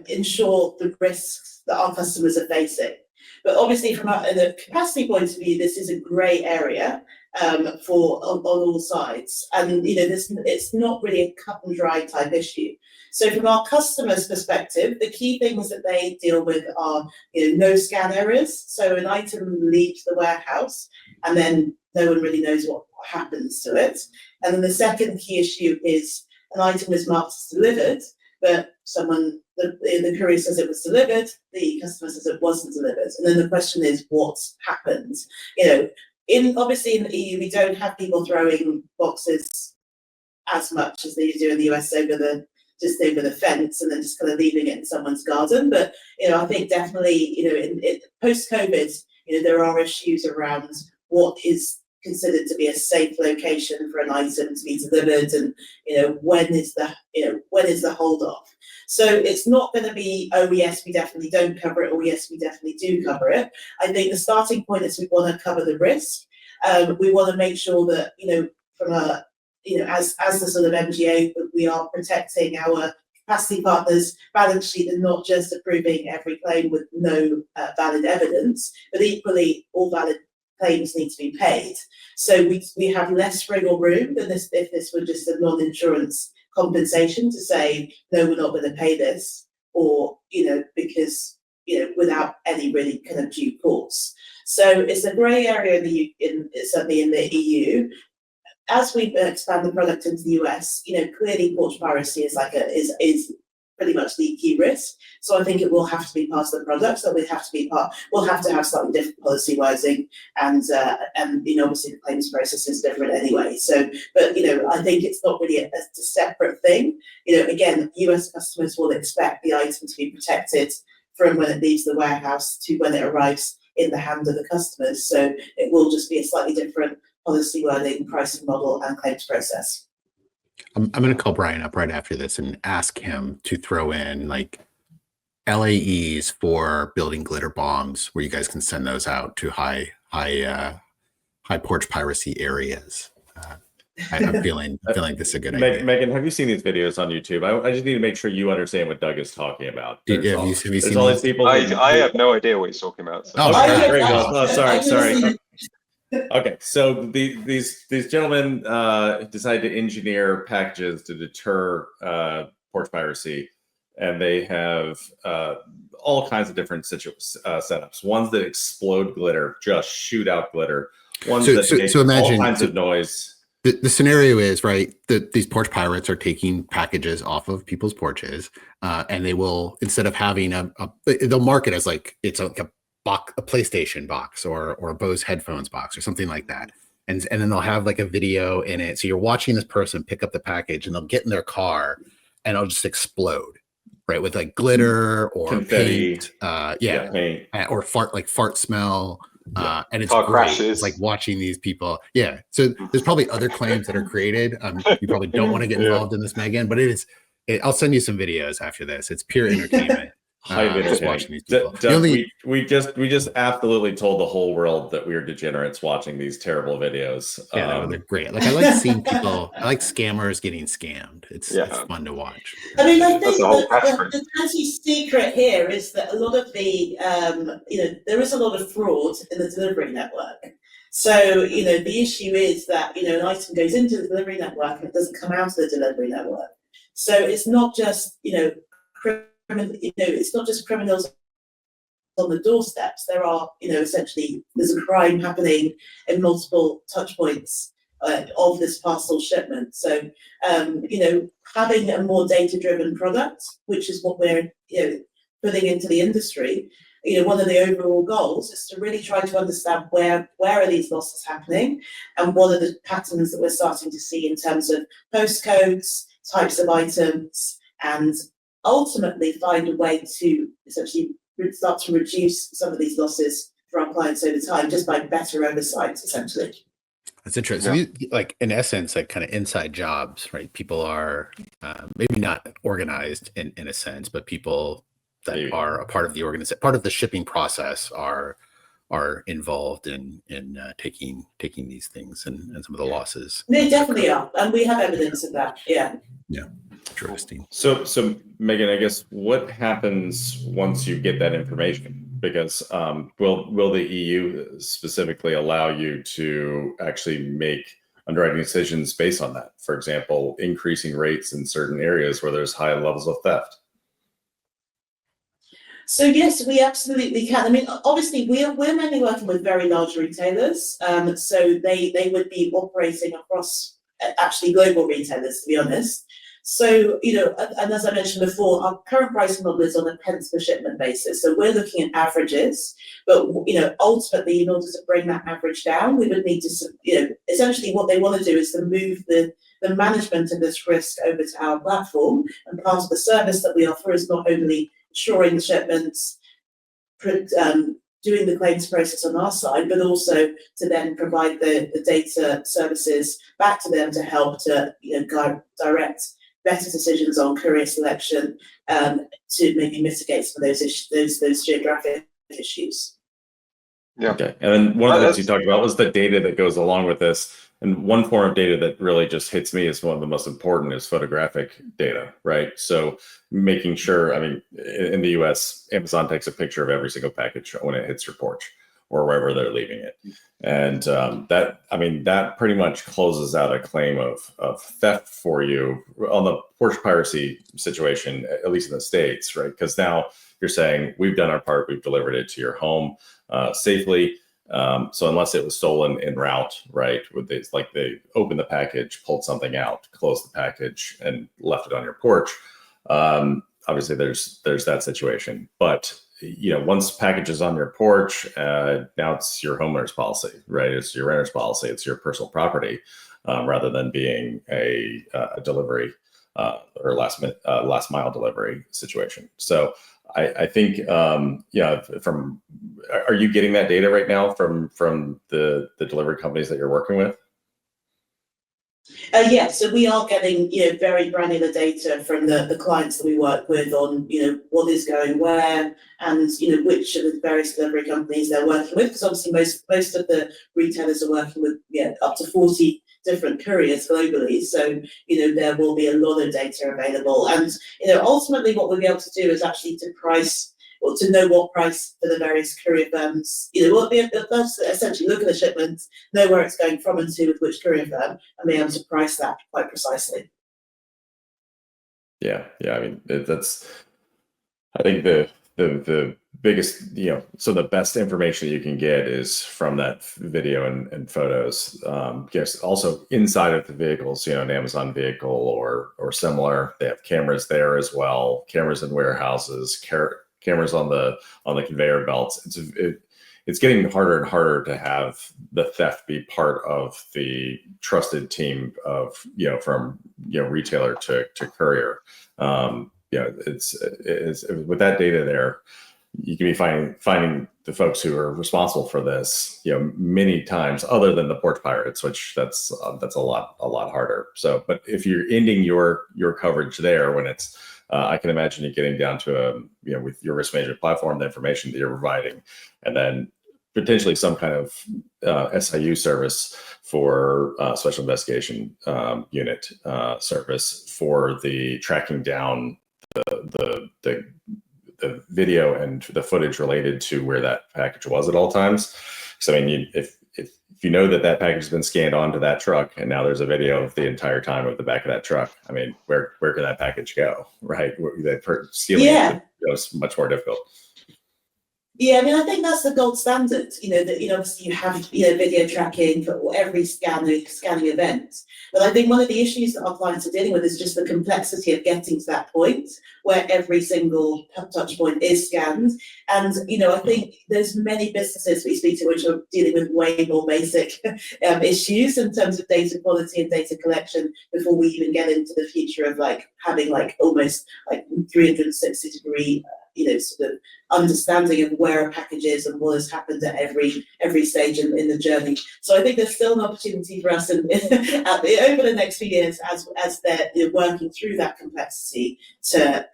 ensure the risks that our customers are facing. But obviously, from the capacity point of view, this is a grey area for on all sides, and it's not really a cut and dry type issue. So from our customers' perspective, the key things that they deal with are no scan errors. So an item leaves the warehouse and then no one really knows what happens to it. And then the second key issue is an item is marked as delivered, but the courier says it was delivered, the customer says it wasn't delivered. And then the question is, what happened? Obviously in the EU, we don't have people throwing boxes as much as they do in the US over the fence and then just kind of leaving it in someone's garden. But I think definitely in post-COVID, there are issues around what is considered to be a safe location for an item to be delivered, and when is the hold off. So it's not going to be, oh yes, we definitely don't cover it, or yes, we definitely do cover it. I think the starting point is we want to cover the risk. We want to make sure that from a as the sort of MGA, we are protecting our capacity partners' balance sheet and not just approving every claim with no valid evidence, but equally all valid claims need to be paid. So we have less wriggle room than if this were just a non-insurance compensation to say, no, we're not going to pay this, or because without any really kind of due course. So it's a grey area certainly in the EU. As we expand the product into the US, clearly porch piracy is pretty much the key risk. So I think it will have to be part of the product. So we'll have to have slightly different policy wording, and obviously the claims process is different anyway. So, but I think it's not really a separate thing. Again, US customers will expect the item to be protected from when it leaves the warehouse to when it arrives in the hand of the customers. So it will just be a slightly different policy wording, pricing model, and claims process. I'm going to call Brian up right after this and ask him to throw in like LAEs for building glitter bombs, where you guys can send those out to high porch piracy areas. I'm feeling this is a good idea. Megan, have you seen these videos on YouTube? I just need to make sure you understand what Doug is talking about. Have you seen all these people? I have no idea what he's talking about. So. Sorry. Okay, so these gentlemen decided to engineer packages to deter porch piracy, and they have all kinds of different setups. Ones that explode glitter, just shoot out glitter. Ones that make all kinds of noise. The scenario is, right, that these porch pirates are taking packages off of people's porches, and they will, instead of having they'll mark it as like it's a PlayStation box or a Bose headphones box or something like that. And then they'll have like a video in it. So you're watching this person pick up the package, and they'll get in their car and it'll just explode, right? With like glitter or confetti, paint, or fart smell. And it's car great. crashes. It's like watching these people. Yeah. So there's probably other claims that are created. You probably don't want to get involved in this, Megan, but I'll send you some videos after this. It's pure entertainment. Just watching these people. We just absolutely told the whole world that we are degenerates watching these terrible videos. Yeah, no, they're great. Like I like seeing people. I like scammers getting scammed. It's fun to watch. I mean, I think the dirty secret here is that a lot of the there is a lot of fraud in the delivery network. So the issue is that an item goes into the delivery network and it doesn't come out of the delivery network. So it's not just it's not just criminals on the doorsteps. There are, essentially there's a crime happening in multiple touch points of this parcel shipment. So, having a more data-driven product, which is what we're, putting into the industry, one of the overall goals is to really try to understand where are these losses happening, and what are the patterns that we're starting to see in terms of postcodes, types of items, and ultimately find a way to essentially start to reduce some of these losses for our clients over time, just by better oversight, essentially. That's interesting. Yeah. So like in essence, like kind of inside jobs, right? People are maybe not organized in a sense, but people that are a part of the organization, part of the shipping process are involved in taking these things and some of the losses. They definitely are, and we have evidence of that. Yeah. Yeah. Interesting. So Megan, I guess what happens once you get that information? Because will the EU specifically allow you to actually make underwriting decisions based on that? For example, increasing rates in certain areas where there's high levels of theft. So yes, we absolutely can. I mean, obviously, we're mainly working with very large retailers, so they would be operating across actually global retailers, to be honest. So, and as I mentioned before, our current pricing model is on a pence per shipment basis. So we're looking at averages, but, ultimately, in order to bring that average down, we would need to, essentially what they want to do is to move the management of this risk over to our platform. And part of the service that we offer is not only insuring the shipments, doing the claims process on our side, but also to then provide the data services back to them to help to, direct better decisions on courier selection, to maybe mitigate some of those geographic issues. Yeah. Okay. And then one of the things you talked about was the data that goes along with this. And one form of data that really just hits me as one of the most important is photographic data, right? So making sure, I mean, in the US, Amazon takes a picture of every single package when it hits your porch or wherever they're leaving it. And that pretty much closes out a claim of theft for you on the porch piracy situation, at least in the States, right? Because now you're saying, we've done our part, we've delivered it to your home safely. So unless it was stolen en route, right? It's like they opened the package, pulled something out, closed the package, and left it on your porch. Obviously, there's that situation. But once package is on your porch, now it's your homeowner's policy, right? It's your renter's policy. It's your personal property, rather than being a delivery or last mile delivery situation. So I think, are you getting that data right now from the delivery companies that you're working with? Yeah, so we are getting very granular data from the clients that we work with on what is going where, and which of the various delivery companies they're working with, because obviously most of the retailers are working with up to 40 different couriers globally. So there will be a lot of data available, and ultimately what we'll be able to do is actually to price, or to know what price for the various courier firms, we'll be able to essentially look at the shipment, know where it's going from and to with which courier firm, and be able to price that quite precisely. Yeah. I mean, I think the biggest, so the best information you can get is from that video and photos. Yes, also inside of the vehicles, an Amazon vehicle or similar, they have cameras there as well, cameras in warehouses, cameras on the conveyor belts. It's getting harder and harder to have the theft be part of the trusted team of from retailer to courier. It's with that data there, you can be finding the folks who are responsible for this many times, other than the porch pirates, which that's a lot harder. So, but if you're ending your coverage there, when it's I can imagine you getting down to with your risk management platform, the information that you're providing, and then potentially some kind of SIU service for special investigation unit service for the tracking down the video and the footage related to where that package was at all times. So I mean, if you know that package has been scanned onto that truck, and now there's a video of the entire time of the back of that truck, I mean, where can that package go, right? Stealing it is much more difficult. Yeah, I mean, I think that's the gold standard. That obviously you have video tracking for every scanning event. But I think one of the issues that our clients are dealing with is just the complexity of getting to that point where every single touch point is scanned. And I think there's many businesses we speak to which are dealing with way more basic issues in terms of data quality and data collection before we even get into the future of having almost 360-degree sort of understanding of where a package is and what has happened at every stage in the journey. So I think there's still an opportunity for us over the next few years as they're working through that complexity to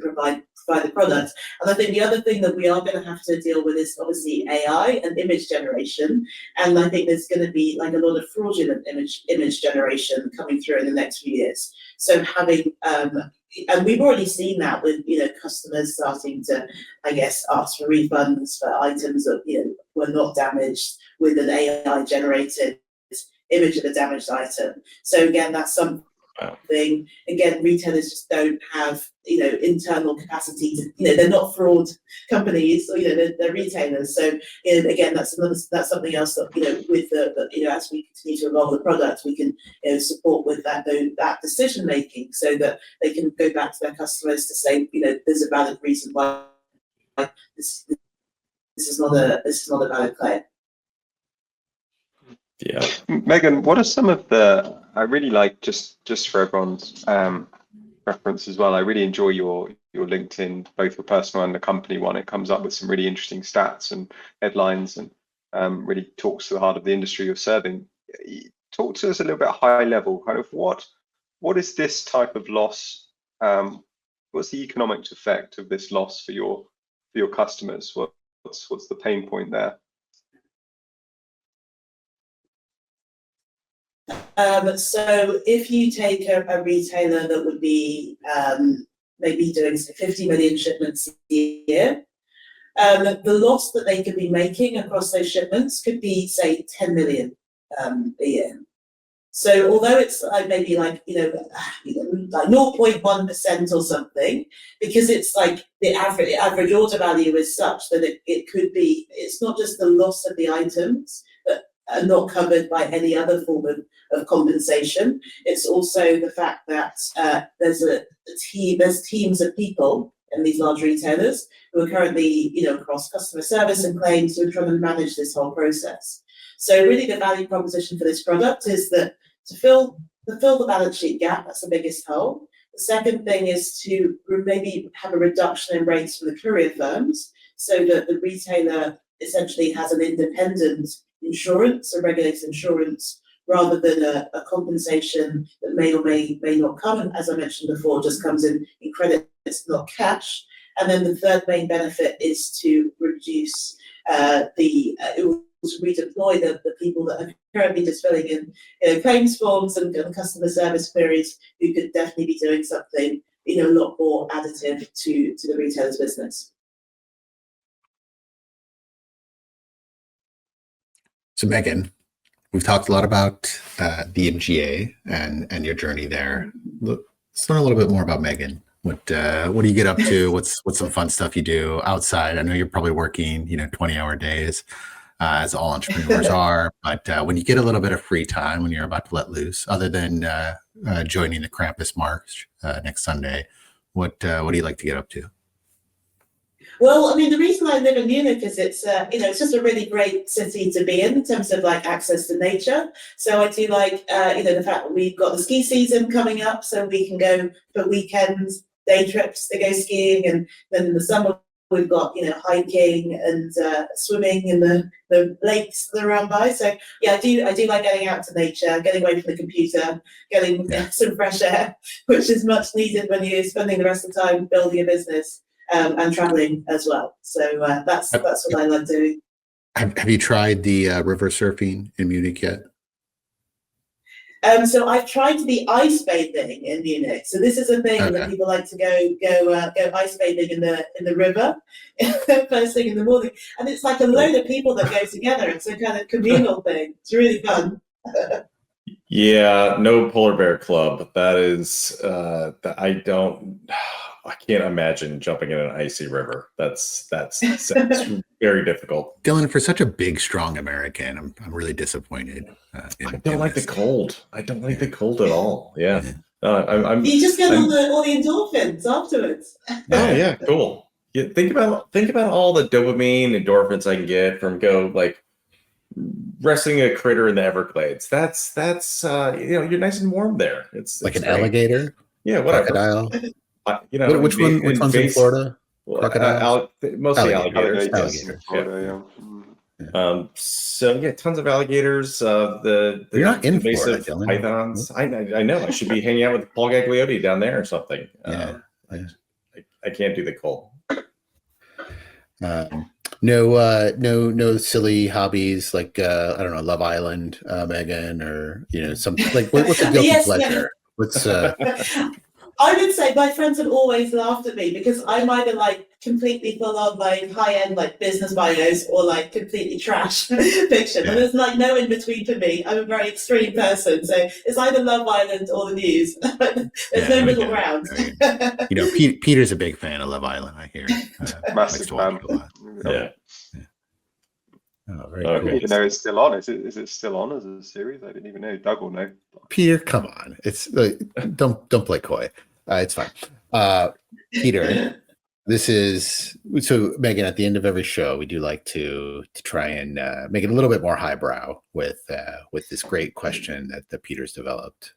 provide the product. And I think the other thing that we are going to have to deal with is obviously AI and image generation. And I think there's going to be a lot of fraudulent image generation coming through in the next few years. So having and we've already seen that with customers starting to, I guess, ask for refunds for items that were not damaged with an AI generated image of a damaged item. So again, that's something. Again, retailers just don't have internal capacity to they're not fraud companies, they're retailers. So again, that's something else that with the as we continue to evolve the product, we can support with that decision making, so that they can go back to their customers to say there's a valid reason why this is not a valid claim. Yeah. Megan, what are some of I really like, just for everyone's reference as well, I really enjoy your LinkedIn, both your personal and the company one. It comes up with some really interesting stats and headlines and really talks to the heart of the industry you're serving. Talk to us a little bit high level, kind of what is this type of loss? What's the economic effect of this loss for your customers? What's the pain point there? So if you take a retailer that would be maybe doing 50 million shipments a year, the loss that they could be making across those shipments could be, say, 10 million a year. So although it's maybe 0.1% or something, because it's the average order value is such that it could be, it's not just the loss of the items that are not covered by any other form of compensation. It's also the fact that there's teams of people in these large retailers who are currently across customer service and claims who are trying to manage this whole process. So really the value proposition for this product is that to fill the balance sheet gap, that's the biggest hole. The second thing is to maybe have a reduction in rates for the courier firms, so that the retailer essentially has an independent insurance, a regulated insurance, rather than a compensation that may or may not come, and as I mentioned before, just comes in credits, not cash. And then the third main benefit is to reduce to redeploy the people that are currently just filling in claims forms and customer service queries, who could definitely be doing something a lot more additive to the retailer's business. So Megan, we've talked a lot about the MGA and your journey there. Let's learn a little bit more about Megan. What do you get up to? What's some fun stuff you do outside? I know you're probably working 20-hour days, as all entrepreneurs are. But when you get a little bit of free time, when you're about to let loose, other than joining the Krampus March next Sunday, what do you like to get up to? Well, I mean, the reason I live in Munich is it's just a really great city to be in terms of access to nature. So I do the fact that we've got the ski season coming up, so we can go for weekends, day trips to go skiing, and then in the summer we've got hiking and swimming in the lakes that are around by. So yeah, I do like getting out to nature, getting away from the computer, getting some fresh air, which is much needed when you're spending the rest of the time building a business. And traveling as well. So that's what I like doing. Have you tried the river surfing in Munich yet? So I've tried to be ice bathing in Munich. So this is a thing that people like to go ice bathing in the river first thing in the morning, and it's a load of people that go together. It's a kind of communal thing. It's really fun. Yeah, no polar bear club. That is, I can't imagine jumping in an icy river. That's very difficult. Dylan, for such a big, strong American, I'm really disappointed. I don't like the cold. I don't like the cold at all. Yeah. You just get all the endorphins afterwards. Oh yeah, cool. Yeah, think about all the dopamine, endorphins I can get from resting a critter in the Everglades. That's you're nice and warm there. It's like it's an great. alligator, Yeah, whatever. crocodile. Which which one's in Florida? Crocodiles? Mostly alligators. Florida, Yeah. So yeah, tons of alligators. The You're not in invasive Florida, Dylan. pythons. I know. I should be hanging out with Paul Gagliotti down there or something. Yeah. I can't do the cold. No silly hobbies like I don't know, Love Island, Megan, or something like what's a guilty pleasure? What's I would say my friends have always laughed at me because I'm either completely full of high-end business bios or completely trash fiction. Yeah. And there's no in between for me. I'm a very extreme person, so it's either Love Island or the news. There's no middle ground. Peter's a big fan of Love Island, I hear. Massive fan. Yeah. Oh, very I cool. didn't even know it's still on. Is it still on as a series? I didn't even know. Doug will know. Peter, come on. It's don't play coy. It's fine. Peter, this is so Megan, at the end of every show, we do like to try and make it a little bit more highbrow with this great question that Peter's developed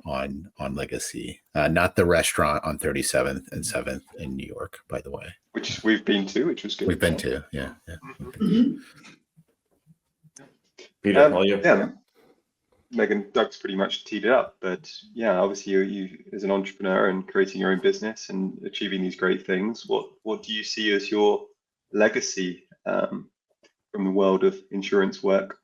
on legacy. Not the restaurant on 37th and 7th in New York, by the way. Which we've been to, which was good. We've been to, yeah. Peter, all you. Yeah. Megan, Doug's pretty much teed it up, but yeah, obviously you as an entrepreneur and creating your own business and achieving these great things, what do you see as your legacy from the world of insurance work?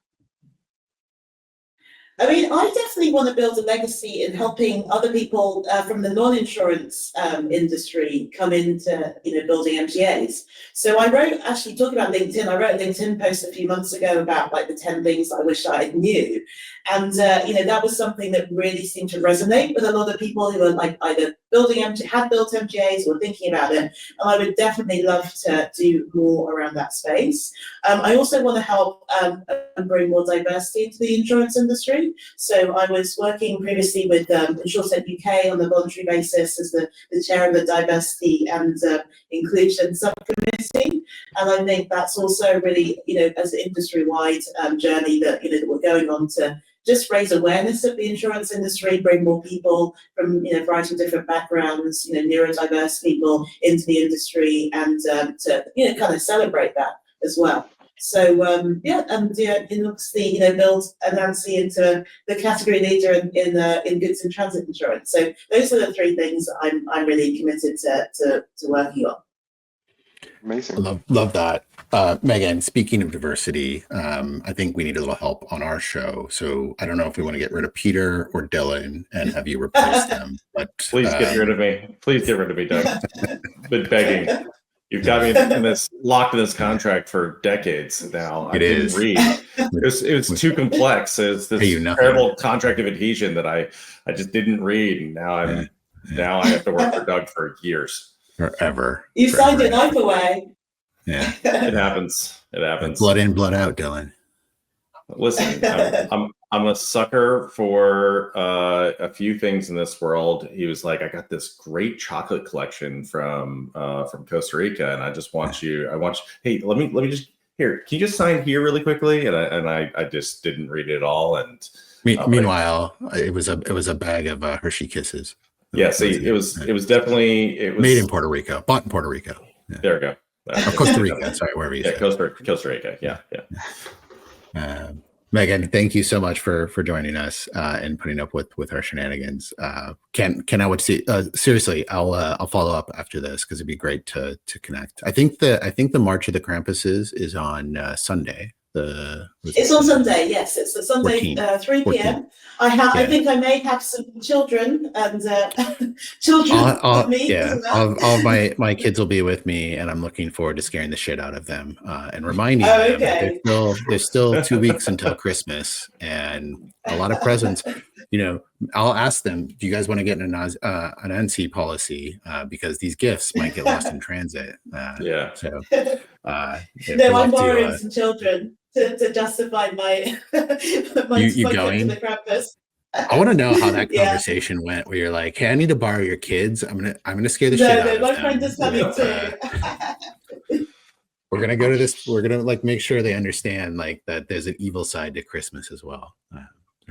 I mean, I definitely want to build a legacy in helping other people from the non-insurance industry come into, building MGAs. So I wrote, actually talking about LinkedIn, I wrote a LinkedIn post a few months ago about the 10 things that I wish I knew. And, that was something that really seemed to resonate with a lot of people who were either had built MGAs or thinking about it. And I would definitely love to do more around that space. I also want to help bring more diversity into the insurance industry. So I was working previously with Insurtechs UK on a voluntary basis as the chair of the diversity and inclusion subcommittee. And I think that's also really, as an industry-wide journey that we're going on to just raise awareness of the insurance industry, bring more people from a variety of different backgrounds, neurodiverse people into the industry, and to kind of celebrate that as well. So and obviously build Anansi into the category leader in goods in transit insurance. So those are the three things that I'm really committed to working on. Amazing. Love that. Megan, speaking of diversity, I think we need a little help on our show. So I don't know if we want to get rid of Peter or Dylan and have you replace them. But please get rid of me. Please get rid of me, Doug. Been begging. You've got me locked in this contract for decades now. I didn't read. It was too complex. It's this terrible contract of adhesion that I just didn't read. And now I have to work for Doug for years. Forever. You signed your life away. Yeah. It happens. Blood in, blood out, Dylan. Listen, I'm a sucker for a few things in this world. He was like, I got this great chocolate collection from Costa Rica, and I want you. Hey, let me just here. Can you just sign here really quickly? And I just didn't read it all. And meanwhile, it was a bag of Hershey Kisses. Yeah, see, it was definitely made in Puerto Rico, bought in Puerto Rico. Yeah. There we go. Costa Rica, sorry, wherever you said. Costa Rica, yeah. Megan, thank you so much for joining us and putting up with our shenanigans. Cannot wait to see. Seriously, I'll follow up after this because it'd be great to connect. I think the March of the Krampuses is on Sunday, It's on Sunday. Yes, it's a Sunday, 3 p.m. I think I may have some children and children with me as well. All my kids will be with me, and I'm looking forward to scaring the shit out of them and reminding them that there's still 2 weeks until Christmas and a lot of presents. You know, I'll ask them, do you guys want to get an Anansi policy? Because these gifts might get lost in transit. So I'm borrowing some children to justify my you going to the Krampus. I want to know how that conversation went, where you're like, "Hey, I need to borrow your kids. I'm gonna scare the shit out of them." No, my friend is coming too. We're gonna go to this. We're gonna like make sure they understand like that there's an evil side to Christmas as well.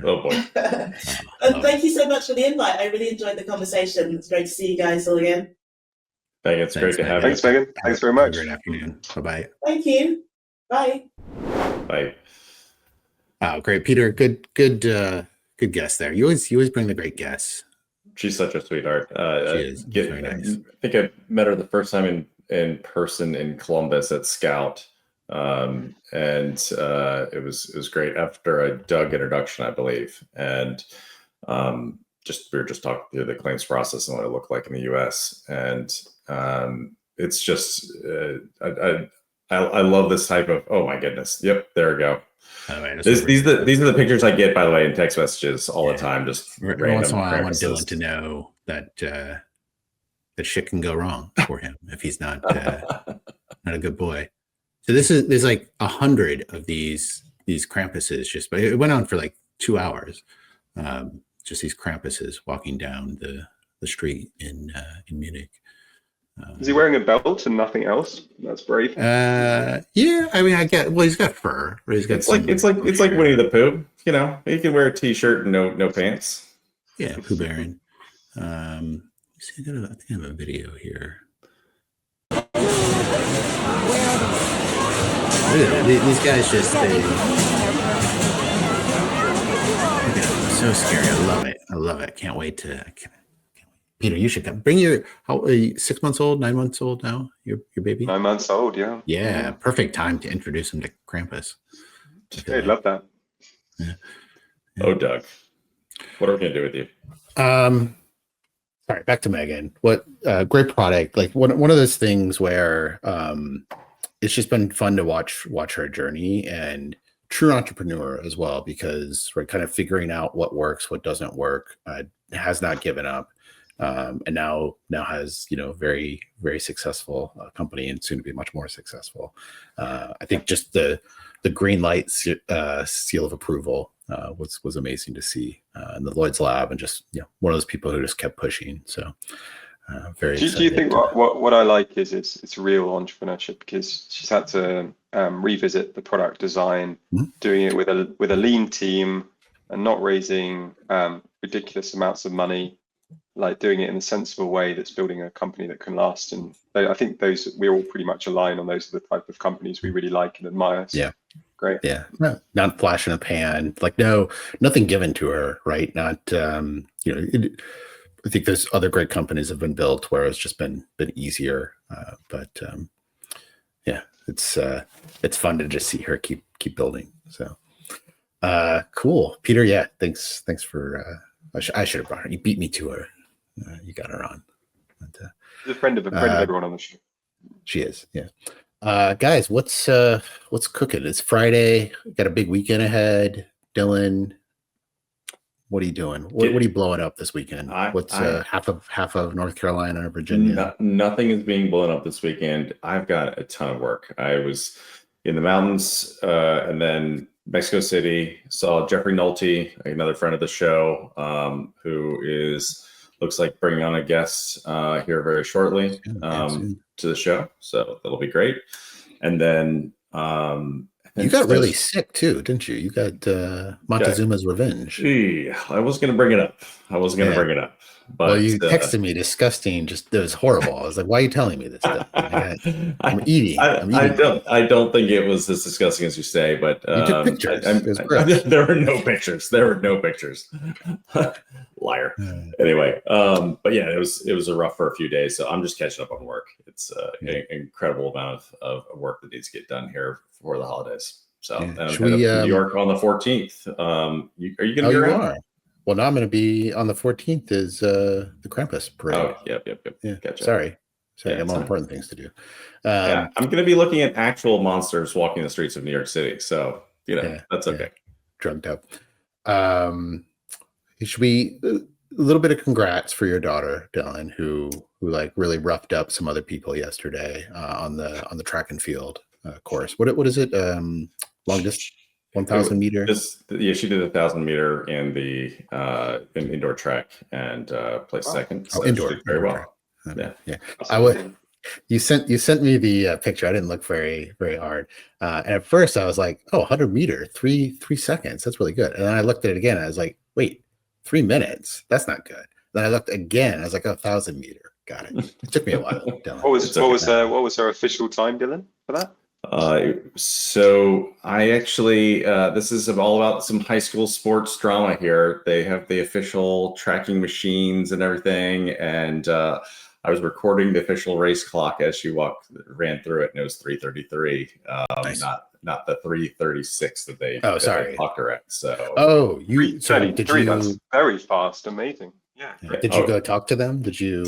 Oh boy! And thank you so much for the invite. I really enjoyed the conversation. It's great to see you guys all again. Thanks, great to have you. Thanks, Megan. Thanks very much. Great afternoon. Bye-bye. Thank you. Bye. Bye. Oh, great, Peter. Good guest there. You always bring the great guests. She's such a sweetheart. She is. Very nice. I think I met her the first time in person in Columbus at Scout, and it was great after a Doug introduction, I believe, and we were just talking through the claims process and what it looked like in the U.S. and it's just I love this type of, oh my goodness, yep, there we go. Oh, man, these are the pictures I get, by the way, in text messages all the time. Just every once in a while, I want Dylan to know that that shit can go wrong for him if he's not a good boy. So there's like 100 of these Krampuses, but it went on for like 2 hours. Just these Krampuses walking down the street in Munich. Is he wearing a belt and nothing else? That's brave. Yeah, I mean, he's got fur. Or he's got it's like Winnie the Pooh. You know, he can wear a t-shirt and no pants. Yeah, Pooh Baron. See, I think I have a video here. These guys just so scary. I love it. Can't wait to. Peter, you should come. Bring your 6 months old, 9 months old now. Your baby. 9 months old, yeah. Yeah, perfect time to introduce him to Krampus. I'd love that. Yeah. Oh, Doug, what are we gonna do with you? Sorry, back to Megan. What great product. Like one of those things where it's just been fun to watch her journey, and true entrepreneur as well, because we're kind of figuring out what works, what doesn't work. Has not given up. And now has, very, very successful company, and soon to be much more successful. I think just the Greenlight seal of approval was amazing to see in the Lloyd's lab, and just one of those people who just kept pushing. So very. Do you think what I like is it's real entrepreneurship, because she's had to revisit the product design, doing it with a lean team and not raising ridiculous amounts of money. Like doing it in a sensible way that's building a company that can last. And I think we're all pretty much aligned on those are the type of companies we really like and admire. So, yeah. Great. Yeah. Not flash in a pan, like nothing given to her, right? Not, I think there's other great companies have been built where it's just been easier. But it's fun to just see her keep building. So cool. Peter. Yeah. Thanks for, I should have brought her. You beat me to her. You got her on. But, she's a friend of everyone on the show. She is, yeah. Guys, what's cooking? It's Friday. Got a big weekend ahead. Dylan, what are you doing? What are you blowing up this weekend? What's half of North Carolina or Virginia? Nothing is being blown up this weekend. I've got a ton of work. I was in the mountains and then Mexico City. Saw Jeffrey Nolte, another friend of the show, who looks like bringing on a guest here very shortly to the show. So that'll be great. And then you got really sick too, didn't you? You got Montezuma's Revenge. Gee, I was going to bring it up. But you texted me disgusting. Just it was horrible. I was like, "Why are you telling me this stuff?" I'm eating. I don't think it was as disgusting as you say, but you took pictures. There were no pictures. Liar. Anyway, but yeah, it was a rough for a few days. So I'm just catching up on work. It's an incredible amount of work that needs to get done here for the holidays. So Yeah. and I'm Should headed we, up to New York on the 14th. Are you going to Oh, be you around? are. Well, no, I'm going to be on the 14th is the Krampus parade. Oh, yep. Yeah. Gotcha. Sorry, Yeah, I got it's more fine. important things to do. Yeah, I'm going to be looking at actual monsters walking the streets of New York City. So, that's okay. Drugged up. Should we a little bit of congrats for your daughter, Dylan, who like really roughed up some other people yesterday on the track and field course. What is it? Long distance, 1,000 meter. She did 1,000 meter in the in indoor track and placed second. So indoor, she did very well. Track. Yeah. That's I would. amazing. You sent me the picture. I didn't look very hard, and at first I was like, "Oh, 100 meter, 3 seconds. That's really good." And then I looked at it again. And I was like, "Wait, 3 minutes? That's not good." Then I looked again. I was like, "Oh, 1,000 meter. Got it." It took me a while. Dylan. What was her official time, Dylan, for that? So I actually this is all about some high school sports drama here. They have the official tracking machines and everything, and I was recording the official race clock as she ran through it, and it was 3:33. Nice. Not the 3:36 that they sorry. clocked her at. So you did you? That's very fast. Amazing. Yeah. Did you go talk to them? Did you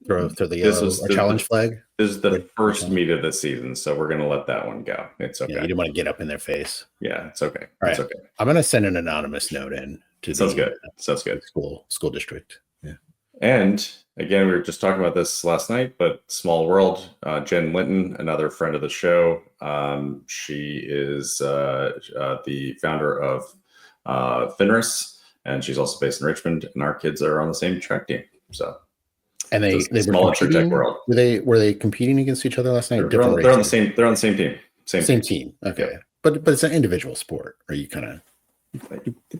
throw the yellow challenge flag? This is the first meet of the season, so we're gonna let that one go. It's okay. Yeah, you didn't want to get up in their face. Yeah, it's okay. All it's right. okay. I'm gonna send an anonymous note in to Sounds good. School district. Yeah. And again, we were just talking about this last night, but small world. Jen Linton, another friend of the show. She is the founder of Finris, and she's also based in Richmond. And our kids are on the same track team. So, and they were small competing. Insurtech world. Were they competing against each other last night? They're on the same. They're on the same team. Same team. Okay, yeah. but it's an individual sport. Or you kind of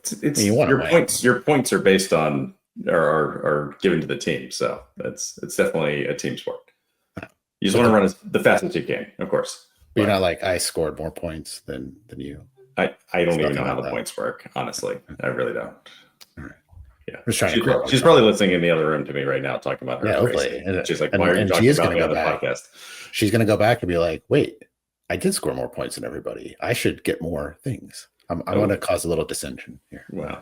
it's your points are based on are given to the team, so it's definitely a team sport. You just want to run the fastest you can, of course. But you're not like I scored more points than you. I don't even know how the points work, honestly. I really don't. All right. Yeah, she's probably listening in the other room to me right now, talking about her. Yeah, hopefully. She's like, "Why are you talking about me on the podcast?" She's going to go back and be like, "Wait, I did score more points than everybody. I should get more things." I want to cause a little dissension here. Well,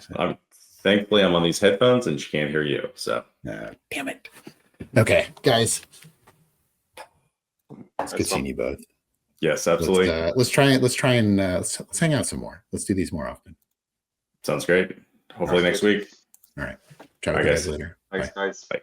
thankfully, I'm on these headphones and she can't hear you. So, damn it. Okay, guys, it's good seeing you both. Yes, absolutely. Let's try and let's hang out some more. Let's do these more often. Sounds great. Hopefully next week. All right. Chat with you guys later. Thanks, guys. Bye.